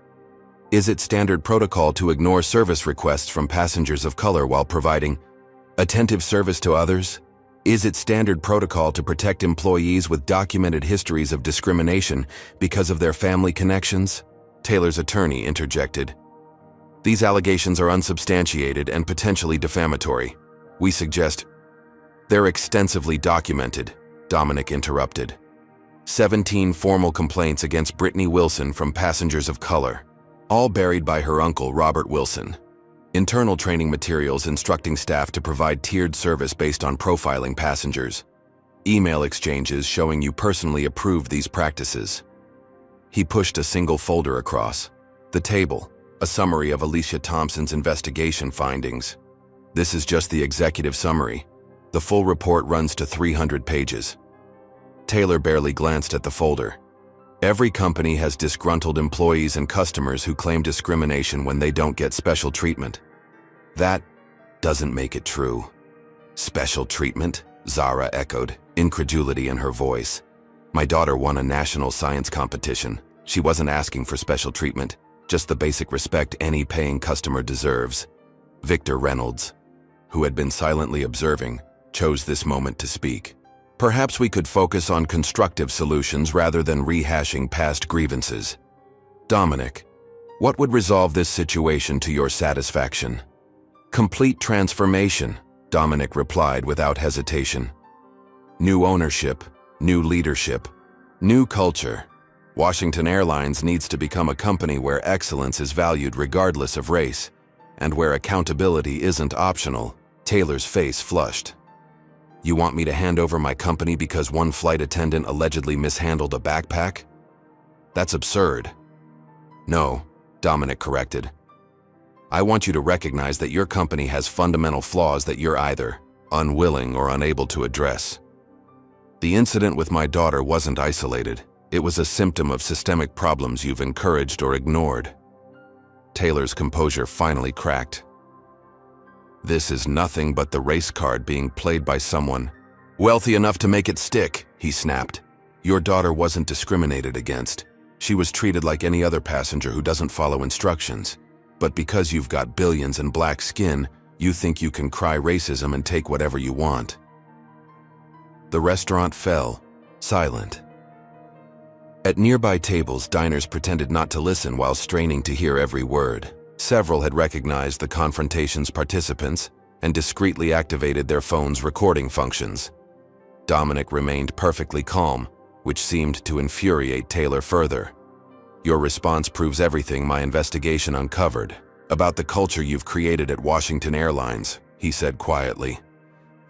"Is it standard protocol to ignore service requests from passengers of color while providing attentive service to others? Is it standard protocol to protect employees with documented histories of discrimination because of their family connections?" Taylor's attorney interjected. "These allegations are unsubstantiated and potentially defamatory. We suggest—" "They're extensively documented," Dominic interrupted. 17 formal complaints against Brittany Wilson from passengers of color, all buried by her uncle, Robert Wilson. Internal training materials instructing staff to provide tiered service based on profiling passengers. Email exchanges showing you personally approved these practices. He pushed a single folder across the table, a summary of Alicia Thompson's investigation findings. "This is just the executive summary. The full report runs to 300 pages. Taylor barely glanced at the folder. "Every company has disgruntled employees and customers who claim discrimination when they don't get special treatment. That doesn't make it true." "Special treatment?" Zara echoed, incredulity in her voice. "My daughter won a national science competition. She wasn't asking for special treatment, just the basic respect any paying customer deserves." Victor Reynolds, who had been silently observing, chose this moment to speak. "Perhaps we could focus on constructive solutions rather than rehashing past grievances. Dominic, what would resolve this situation to your satisfaction?" "Complete transformation," Dominic replied without hesitation. "New ownership, new leadership, new culture. Washington Airlines needs to become a company where excellence is valued regardless of race, and where accountability isn't optional." Taylor's face flushed. "You want me to hand over my company because one flight attendant allegedly mishandled a backpack? That's absurd." "No," Dominic corrected. "I want you to recognize that your company has fundamental flaws that you're either unwilling or unable to address. The incident with my daughter wasn't isolated. It was a symptom of systemic problems you've encouraged or ignored." Taylor's composure finally cracked. "This is nothing but the race card being played by someone wealthy enough to make it stick," he snapped. "Your daughter wasn't discriminated against. She was treated like any other passenger who doesn't follow instructions. But because you've got billions and black skin, you think you can cry racism and take whatever you want." The restaurant fell, silent. At nearby tables, diners pretended not to listen while straining to hear every word. Several had recognized the confrontation's participants and discreetly activated their phones' recording functions. Dominic remained perfectly calm, which seemed to infuriate Taylor further. "Your response proves everything my investigation uncovered about the culture you've created at Washington Airlines," he said quietly.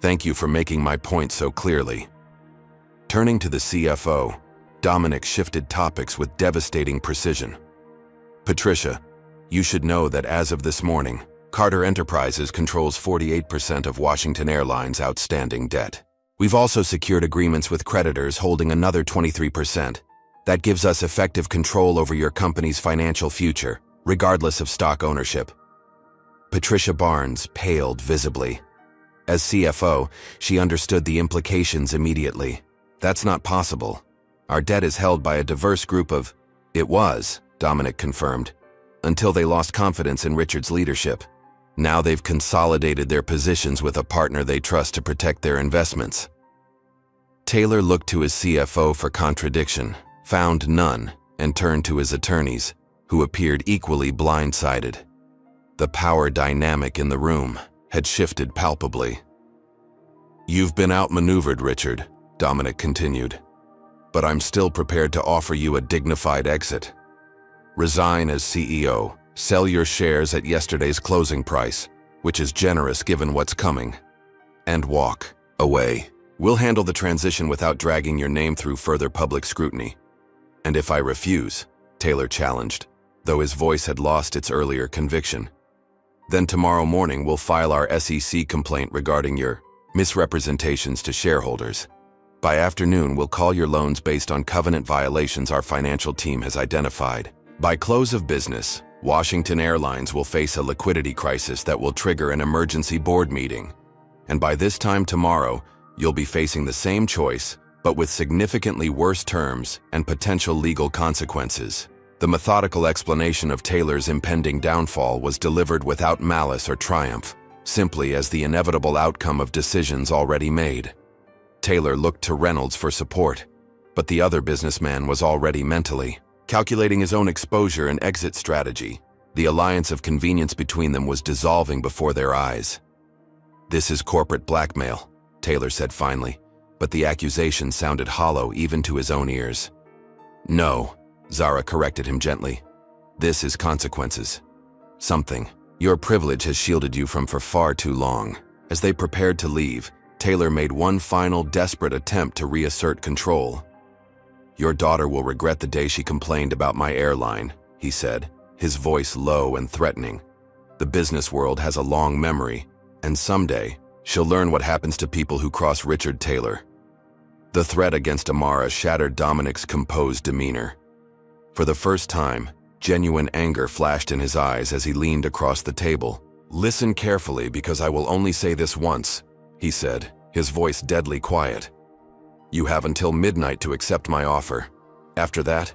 Thank you for making my point so clearly. Turning to the CFO, Dominic shifted topics with devastating precision. Patricia, you should know that as of this morning, Carter Enterprises controls 48% of Washington Airlines' outstanding debt. We've also secured agreements with creditors holding another 23%. That gives us effective control over your company's financial future, regardless of stock ownership. Patricia Barnes paled visibly. As CFO, she understood the implications immediately. That's not possible. Our debt is held by a diverse group of... It was, Dominic confirmed, until they lost confidence in Richard's leadership. Now they've consolidated their positions with a partner they trust to protect their investments. Taylor looked to his CFO for contradiction, found none, and turned to his attorneys, who appeared equally blindsided. The power dynamic in the room had shifted palpably. You've been outmaneuvered, Richard, Dominic continued, but I'm still prepared to offer you a dignified exit. Resign as CEO, sell your shares at yesterday's closing price, which is generous given what's coming, and walk away. We'll handle the transition without dragging your name through further public scrutiny. And if I refuse, Taylor challenged, though his voice had lost its earlier conviction, then tomorrow morning we'll file our SEC complaint regarding your misrepresentations to shareholders. By afternoon, we'll call your loans based on covenant violations our financial team has identified. By close of business, Washington Airlines will face a liquidity crisis that will trigger an emergency board meeting. And by this time tomorrow, you'll be facing the same choice, but with significantly worse terms and potential legal consequences. The methodical explanation of Taylor's impending downfall was delivered without malice or triumph, simply as the inevitable outcome of decisions already made. Taylor looked to Reynolds for support, but the other businessman was already mentally calculating his own exposure and exit strategy. The alliance of convenience between them was dissolving before their eyes. This is corporate blackmail, Taylor said finally, but the accusation sounded hollow even to his own ears. No, Zara corrected him gently. This is consequences. Something your privilege has shielded you from for far too long. As they prepared to leave, Taylor made one final desperate attempt to reassert control. Your daughter will regret the day she complained about my airline, he said, his voice low and threatening. The business world has a long memory, and someday she'll learn what happens to people who cross Richard Taylor. The threat against Amara shattered Dominic's composed demeanor. For the first time, genuine anger flashed in his eyes as he leaned across the table. Listen carefully, because I will only say this once, he said, his voice deadly quiet. You have until midnight to accept my offer. After that,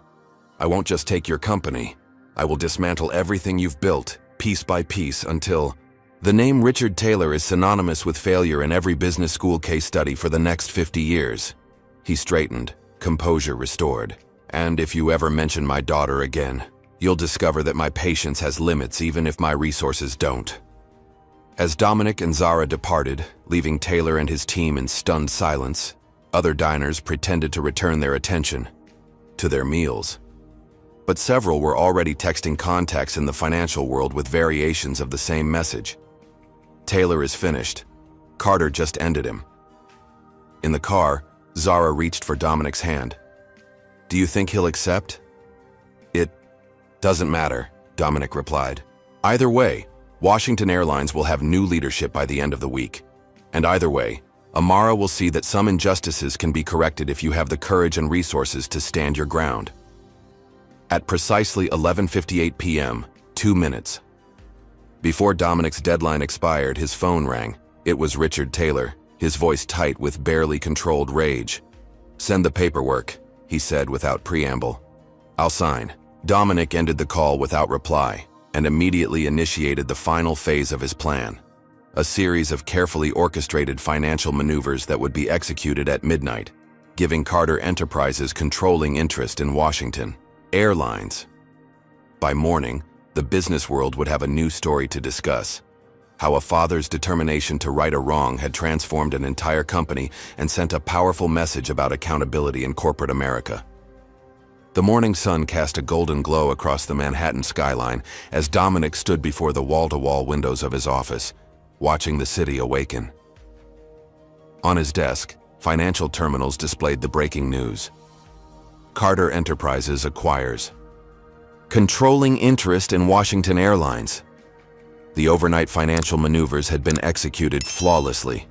I won't just take your company. I will dismantle everything you've built, piece by piece, until... The name Richard Taylor is synonymous with failure in every business school case study for the next 50 years. He straightened, composure restored. And if you ever mention my daughter again, you'll discover that my patience has limits even if my resources don't. As Dominic and Zara departed, leaving Taylor and his team in stunned silence, other diners pretended to return their attention to their meals. But several were already texting contacts in the financial world with variations of the same message. Taylor is finished. Carter just ended him. In the car, Zara reached for Dominic's hand. Do you think he'll accept? It doesn't matter, Dominic replied. Either way, Washington Airlines will have new leadership by the end of the week. And either way, Amara will see that some injustices can be corrected if you have the courage and resources to stand your ground. At precisely 11:58 p.m., 2 minutes. Before Dominic's deadline expired, his phone rang. It was Richard Taylor, his voice tight with barely controlled rage. Send the paperwork, he said without preamble. I'll sign. Dominic ended the call without reply and immediately initiated the final phase of his plan. A series of carefully orchestrated financial maneuvers that would be executed at midnight, giving Carter Enterprises controlling interest in Washington Airlines. By morning, the business world would have a new story to discuss. How a father's determination to right a wrong had transformed an entire company and sent a powerful message about accountability in corporate America. The morning sun cast a golden glow across the Manhattan skyline as Dominic stood before the wall-to-wall windows of his office, watching the city awaken. On his desk, financial terminals displayed the breaking news. Carter Enterprises acquires controlling interest in Washington Airlines. The overnight financial maneuvers had been executed flawlessly.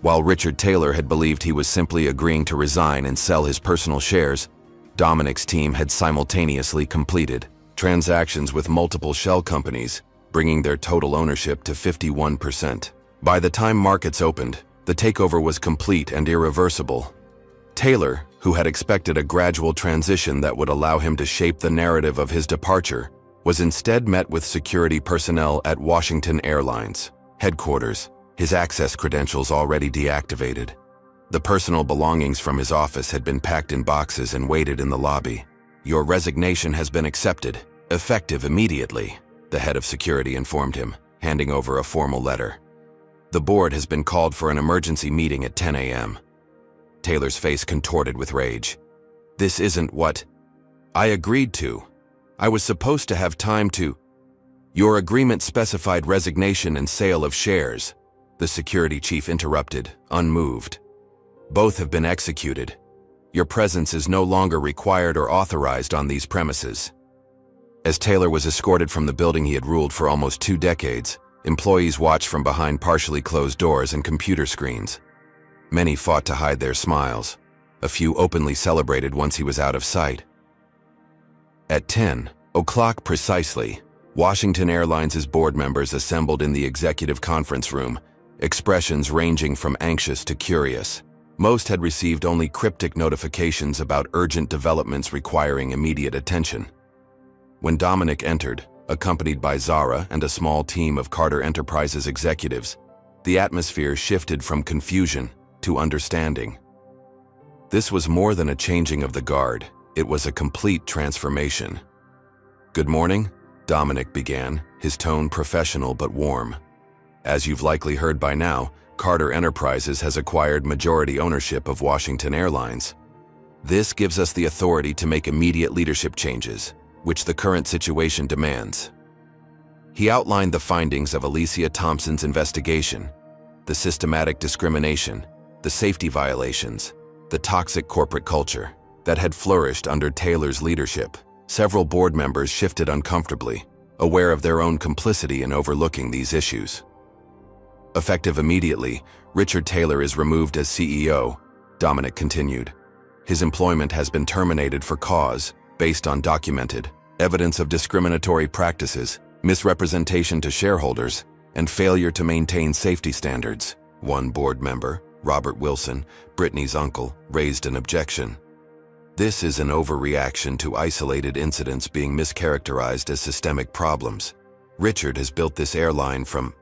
While Richard Taylor had believed he was simply agreeing to resign and sell his personal shares, Dominic's team had simultaneously completed transactions with multiple shell companies, bringing their total ownership to 51%. By the time markets opened, the takeover was complete and irreversible. Taylor, who had expected a gradual transition that would allow him to shape the narrative of his departure, was instead met with security personnel at Washington Airlines headquarters, his access credentials already deactivated. The personal belongings from his office had been packed in boxes and waited in the lobby. "Your resignation has been accepted, effective immediately," the head of security informed him, handing over a formal letter. "The board has been called for an emergency meeting at 10 a.m. Taylor's face contorted with rage. "This isn't what I agreed to. I was supposed to have time to—" "Your agreement specified resignation and sale of shares," the security chief interrupted, unmoved. "Both have been executed. Your presence is no longer required or authorized on these premises." As Taylor was escorted from the building he had ruled for almost 2 decades, employees watched from behind partially closed doors and computer screens. Many fought to hide their smiles. A few openly celebrated once he was out of sight. At 10 o'clock precisely, Washington Airlines' board members assembled in the executive conference room, expressions ranging from anxious to curious. Most had received only cryptic notifications about urgent developments requiring immediate attention. When Dominic entered, accompanied by Zara and a small team of Carter Enterprises executives, the atmosphere shifted from confusion to understanding. This was more than a changing of the guard, it was a complete transformation. "Good morning," Dominic began, his tone professional but warm. "As you've likely heard by now, Carter Enterprises has acquired majority ownership of Washington Airlines. This gives us the authority to make immediate leadership changes, which the current situation demands." He outlined the findings of Alicia Thompson's investigation, the systematic discrimination, the safety violations, the toxic corporate culture that had flourished under Taylor's leadership. Several board members shifted uncomfortably, aware of their own complicity in overlooking these issues. "Effective immediately, Richard Taylor is removed as CEO," Dominic continued. "His employment has been terminated for cause, based on documented evidence of discriminatory practices, misrepresentation to shareholders, and failure to maintain safety standards." One board member, Robert Wilson, Brittany's uncle, raised an objection. "This is an overreaction to isolated incidents being mischaracterized as systemic problems. Richard has built this airline from—"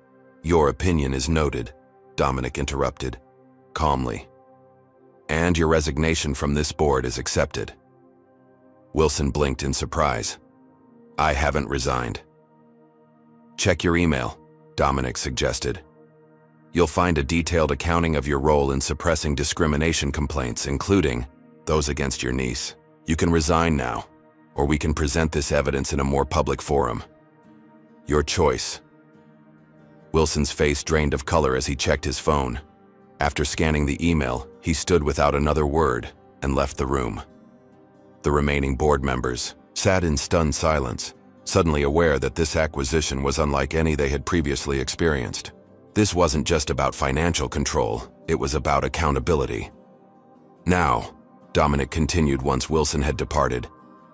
"Your opinion is noted," Dominic interrupted, calmly. "And your resignation from this board is accepted." Wilson blinked in surprise. "I haven't resigned." "Check your email," Dominic suggested. "You'll find a detailed accounting of your role in suppressing discrimination complaints, including those against your niece. You can resign now, or we can present this evidence in a more public forum. Your choice." Wilson's face drained of color as he checked his phone. After scanning the email, he stood without another word and left the room. The remaining board members sat in stunned silence, suddenly aware that this acquisition was unlike any they had previously experienced. This wasn't just about financial control, it was about accountability. "Now," Dominic continued once Wilson had departed,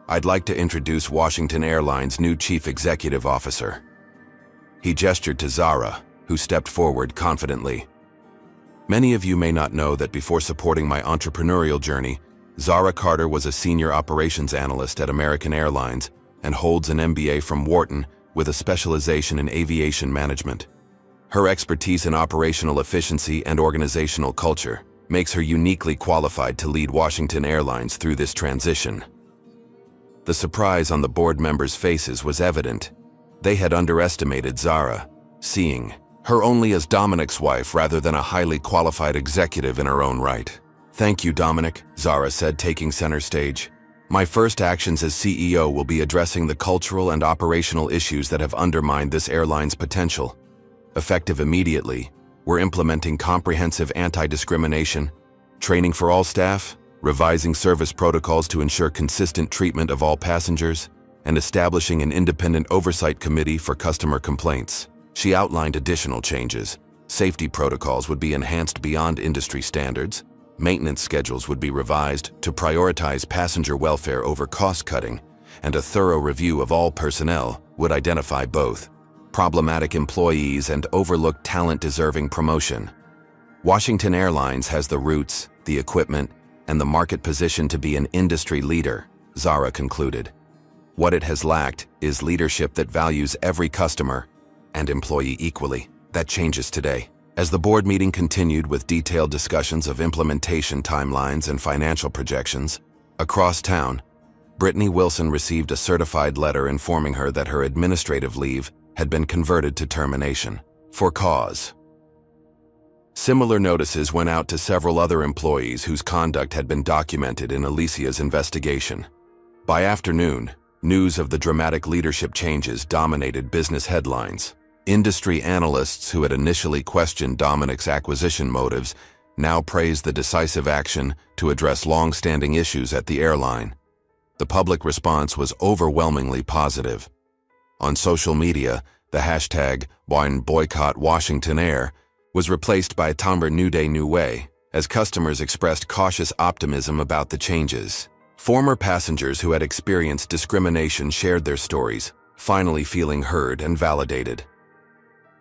"I'd like to introduce Washington Airlines' new chief executive officer." He gestured to Zara, who stepped forward confidently. Many of you may not know that before supporting my entrepreneurial journey, Zara Carter was a senior operations analyst at American Airlines and holds an MBA from Wharton with a specialization in aviation management. Her expertise in operational efficiency and organizational culture makes her uniquely qualified to lead Washington Airlines through this transition. The surprise on the board members' faces was evident. They had underestimated Zara, seeing her only as Dominic's wife rather than a highly qualified executive in her own right. "Thank you, Dominic," Zara said, taking center stage. "My first actions as CEO will be addressing the cultural and operational issues that have undermined this airline's potential. Effective immediately, We're implementing comprehensive anti-discrimination, training for all staff, revising service protocols to ensure consistent treatment of all passengers, and establishing an independent oversight committee for customer complaints. She outlined additional changes. Safety protocols would be enhanced beyond industry standards. Maintenance schedules would be revised to prioritize passenger welfare over cost-cutting, and a thorough review of all personnel would identify both problematic employees and overlooked talent deserving promotion. Washington Airlines has the routes, the equipment, and the market position to be an industry leader, Zara concluded. What it has lacked is leadership that values every customer and employee equally. That changes today. As the board meeting continued with detailed discussions of implementation timelines and financial projections, across town, Brittany Wilson received a certified letter informing her that her administrative leave had been converted to termination for cause. Similar notices went out to several other employees whose conduct had been documented in Alicia's investigation. By afternoon, news of the dramatic leadership changes dominated business headlines. Industry analysts who had initially questioned Dominic's acquisition motives now praised the decisive action to address long-standing issues at the airline. The public response was overwhelmingly positive. On social media, the hashtag #BoycottWashingtonAir was replaced by Tomber New Day New Way, as customers expressed cautious optimism about the changes. Former passengers who had experienced discrimination shared their stories, finally feeling heard and validated.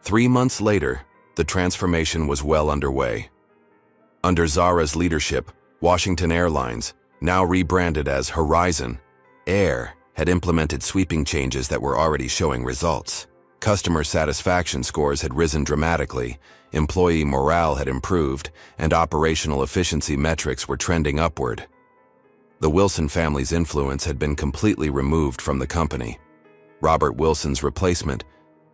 3 months later, the transformation was well underway. Under Zara's leadership, Washington Airlines, now rebranded as Horizon Air, had implemented sweeping changes that were already showing results. Customer satisfaction scores had risen dramatically, employee morale had improved, and operational efficiency metrics were trending upward. The Wilson family's influence had been completely removed from the company. Robert Wilson's replacement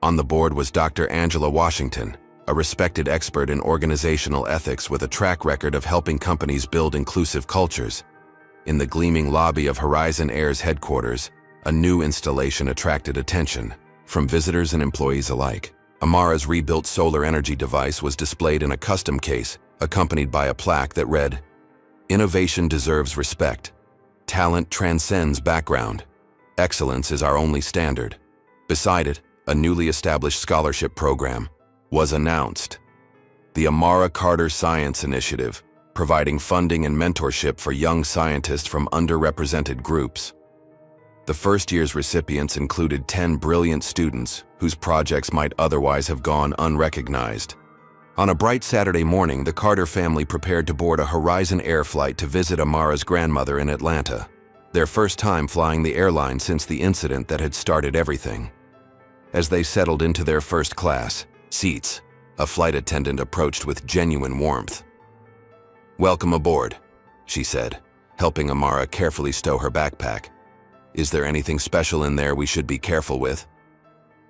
on the board was Dr. Angela Washington, a respected expert in organizational ethics with a track record of helping companies build inclusive cultures. In the gleaming lobby of Horizon Air's headquarters, a new installation attracted attention from visitors and employees alike. Amara's rebuilt solar energy device was displayed in a custom case, accompanied by a plaque that read, "Innovation deserves respect. Talent transcends background. Excellence is our only standard." Beside it, a newly established scholarship program was announced. The Amara Carter Science Initiative, providing funding and mentorship for young scientists from underrepresented groups. The first year's recipients included 10 brilliant students whose projects might otherwise have gone unrecognized. On a bright Saturday morning, the Carter family prepared to board a Horizon Air flight to visit Amara's grandmother in Atlanta, their first time flying the airline since the incident that had started everything. As they settled into their first class seats, a flight attendant approached with genuine warmth. "Welcome aboard," she said, helping Amara carefully stow her backpack. "Is there anything special in there we should be careful with?"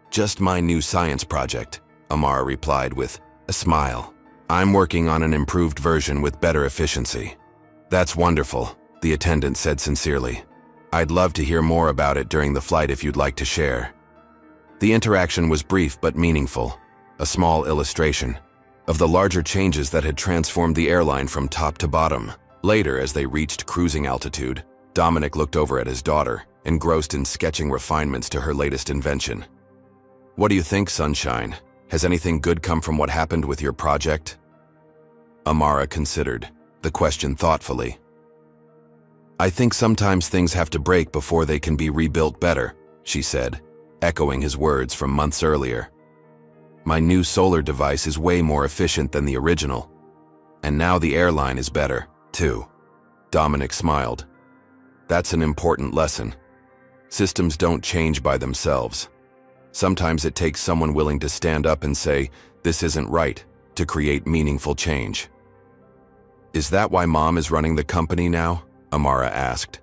"Just my new science project," Amara replied with a smile. "I'm working on an improved version with better efficiency." "That's wonderful," the attendant said sincerely. "I'd love to hear more about it during the flight if you'd like to share." The interaction was brief but meaningful, a small illustration of the larger changes that had transformed the airline from top to bottom. Later, as they reached cruising altitude, Dominic looked over at his daughter, engrossed in sketching refinements to her latest invention. "What do you think, Sunshine? Has anything good come from what happened with your project?" Amara considered the question thoughtfully. "I think sometimes things have to break before they can be rebuilt better," she said, echoing his words from months earlier. "My new solar device is way more efficient than the original. And now the airline is better, too." Dominic smiled. "That's an important lesson. Systems don't change by themselves. Sometimes it takes someone willing to stand up and say, 'This isn't right,' to create meaningful change." "Is that why Mom is running the company now?" Amara asked.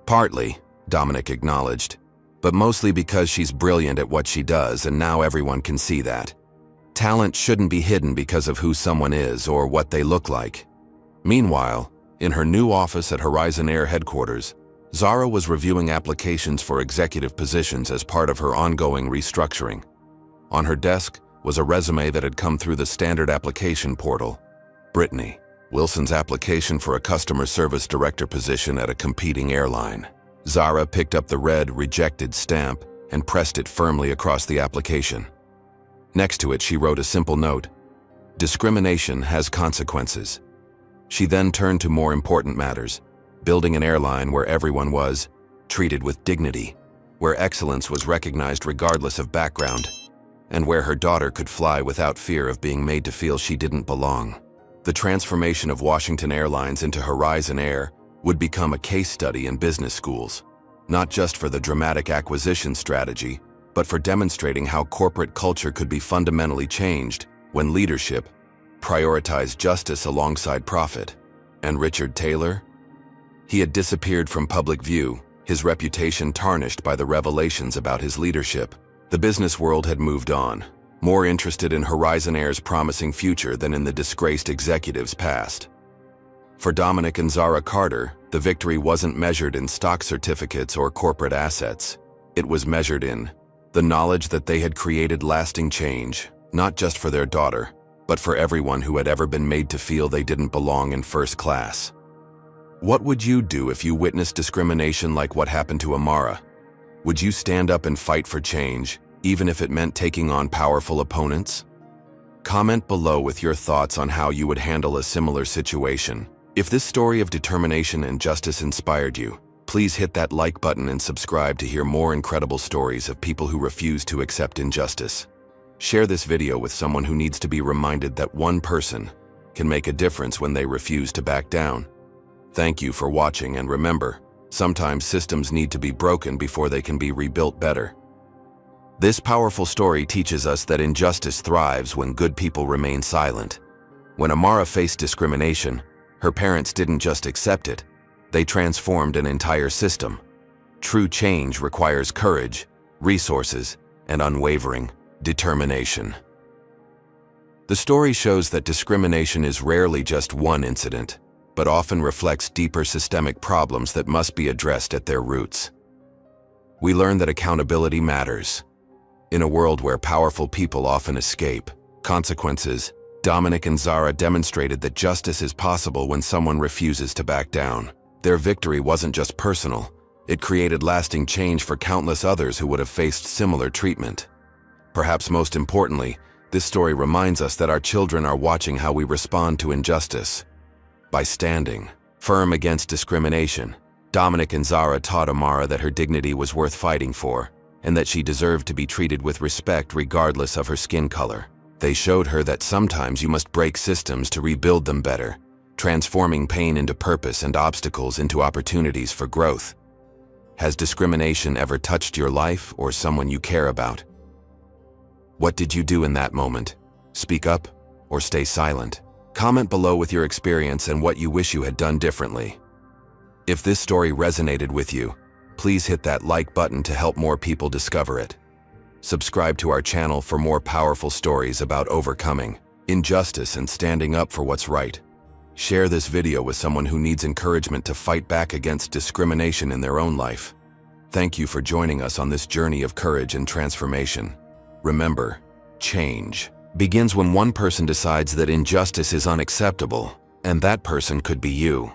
"Partly," Dominic acknowledged, "but mostly because she's brilliant at what she does, and now everyone can see that. Talent shouldn't be hidden because of who someone is or what they look like." Meanwhile, in her new office at Horizon Air headquarters, Zara was reviewing applications for executive positions as part of her ongoing restructuring. On her desk, was a resume that had come through the standard application portal. Brittany, Wilson's application for a customer service director position at a competing airline. Zara picked up the red rejected stamp and pressed it firmly across the application. Next to it, she wrote a simple note: "Discrimination has consequences." She then turned to more important matters: building an airline where everyone was treated with dignity, where excellence was recognized regardless of background, and where her daughter could fly without fear of being made to feel she didn't belong. The transformation of Washington Airlines into Horizon Air would become a case study in business schools, not just for the dramatic acquisition strategy, but for demonstrating how corporate culture could be fundamentally changed when leadership prioritized justice alongside profit. And Richard Taylor? He had disappeared from public view, his reputation tarnished by the revelations about his leadership. The business world had moved on, more interested in Horizon Air's promising future than in the disgraced executive's past. For Dominic and Zara Carter, the victory wasn't measured in stock certificates or corporate assets. It was measured in the knowledge that they had created lasting change, not just for their daughter, but for everyone who had ever been made to feel they didn't belong in first class. What would you do if you witnessed discrimination like what happened to Amara? Would you stand up and fight for change, even if it meant taking on powerful opponents? Comment below with your thoughts on how you would handle a similar situation. If this story of determination and justice inspired you, please hit that like button and subscribe to hear more incredible stories of people who refuse to accept injustice. Share this video with someone who needs to be reminded that one person can make a difference when they refuse to back down. Thank you for watching, and remember, sometimes systems need to be broken before they can be rebuilt better. This powerful story teaches us that injustice thrives when good people remain silent. When Amara faced discrimination, her parents didn't just accept it, they transformed an entire system. True change requires courage, resources, and unwavering determination. The story shows that discrimination is rarely just one incident, but often reflects deeper systemic problems that must be addressed at their roots. We learn that accountability matters. In a world where powerful people often escape consequences, Dominic and Zara demonstrated that justice is possible when someone refuses to back down. Their victory wasn't just personal, it created lasting change for countless others who would have faced similar treatment. Perhaps most importantly, this story reminds us that our children are watching how we respond to injustice. By standing firm against discrimination, Dominic and Zara taught Amara that her dignity was worth fighting for, and that she deserved to be treated with respect regardless of her skin color. They showed her that sometimes you must break systems to rebuild them better, transforming pain into purpose and obstacles into opportunities for growth. Has discrimination ever touched your life or someone you care about? What did you do in that moment? Speak up or stay silent? Comment below with your experience and what you wish you had done differently. If this story resonated with you, please hit that like button to help more people discover it. Subscribe to our channel for more powerful stories about overcoming injustice and standing up for what's right. Share this video with someone who needs encouragement to fight back against discrimination in their own life. Thank you for joining us on this journey of courage and transformation. Remember, change begins when one person decides that injustice is unacceptable, and that person could be you.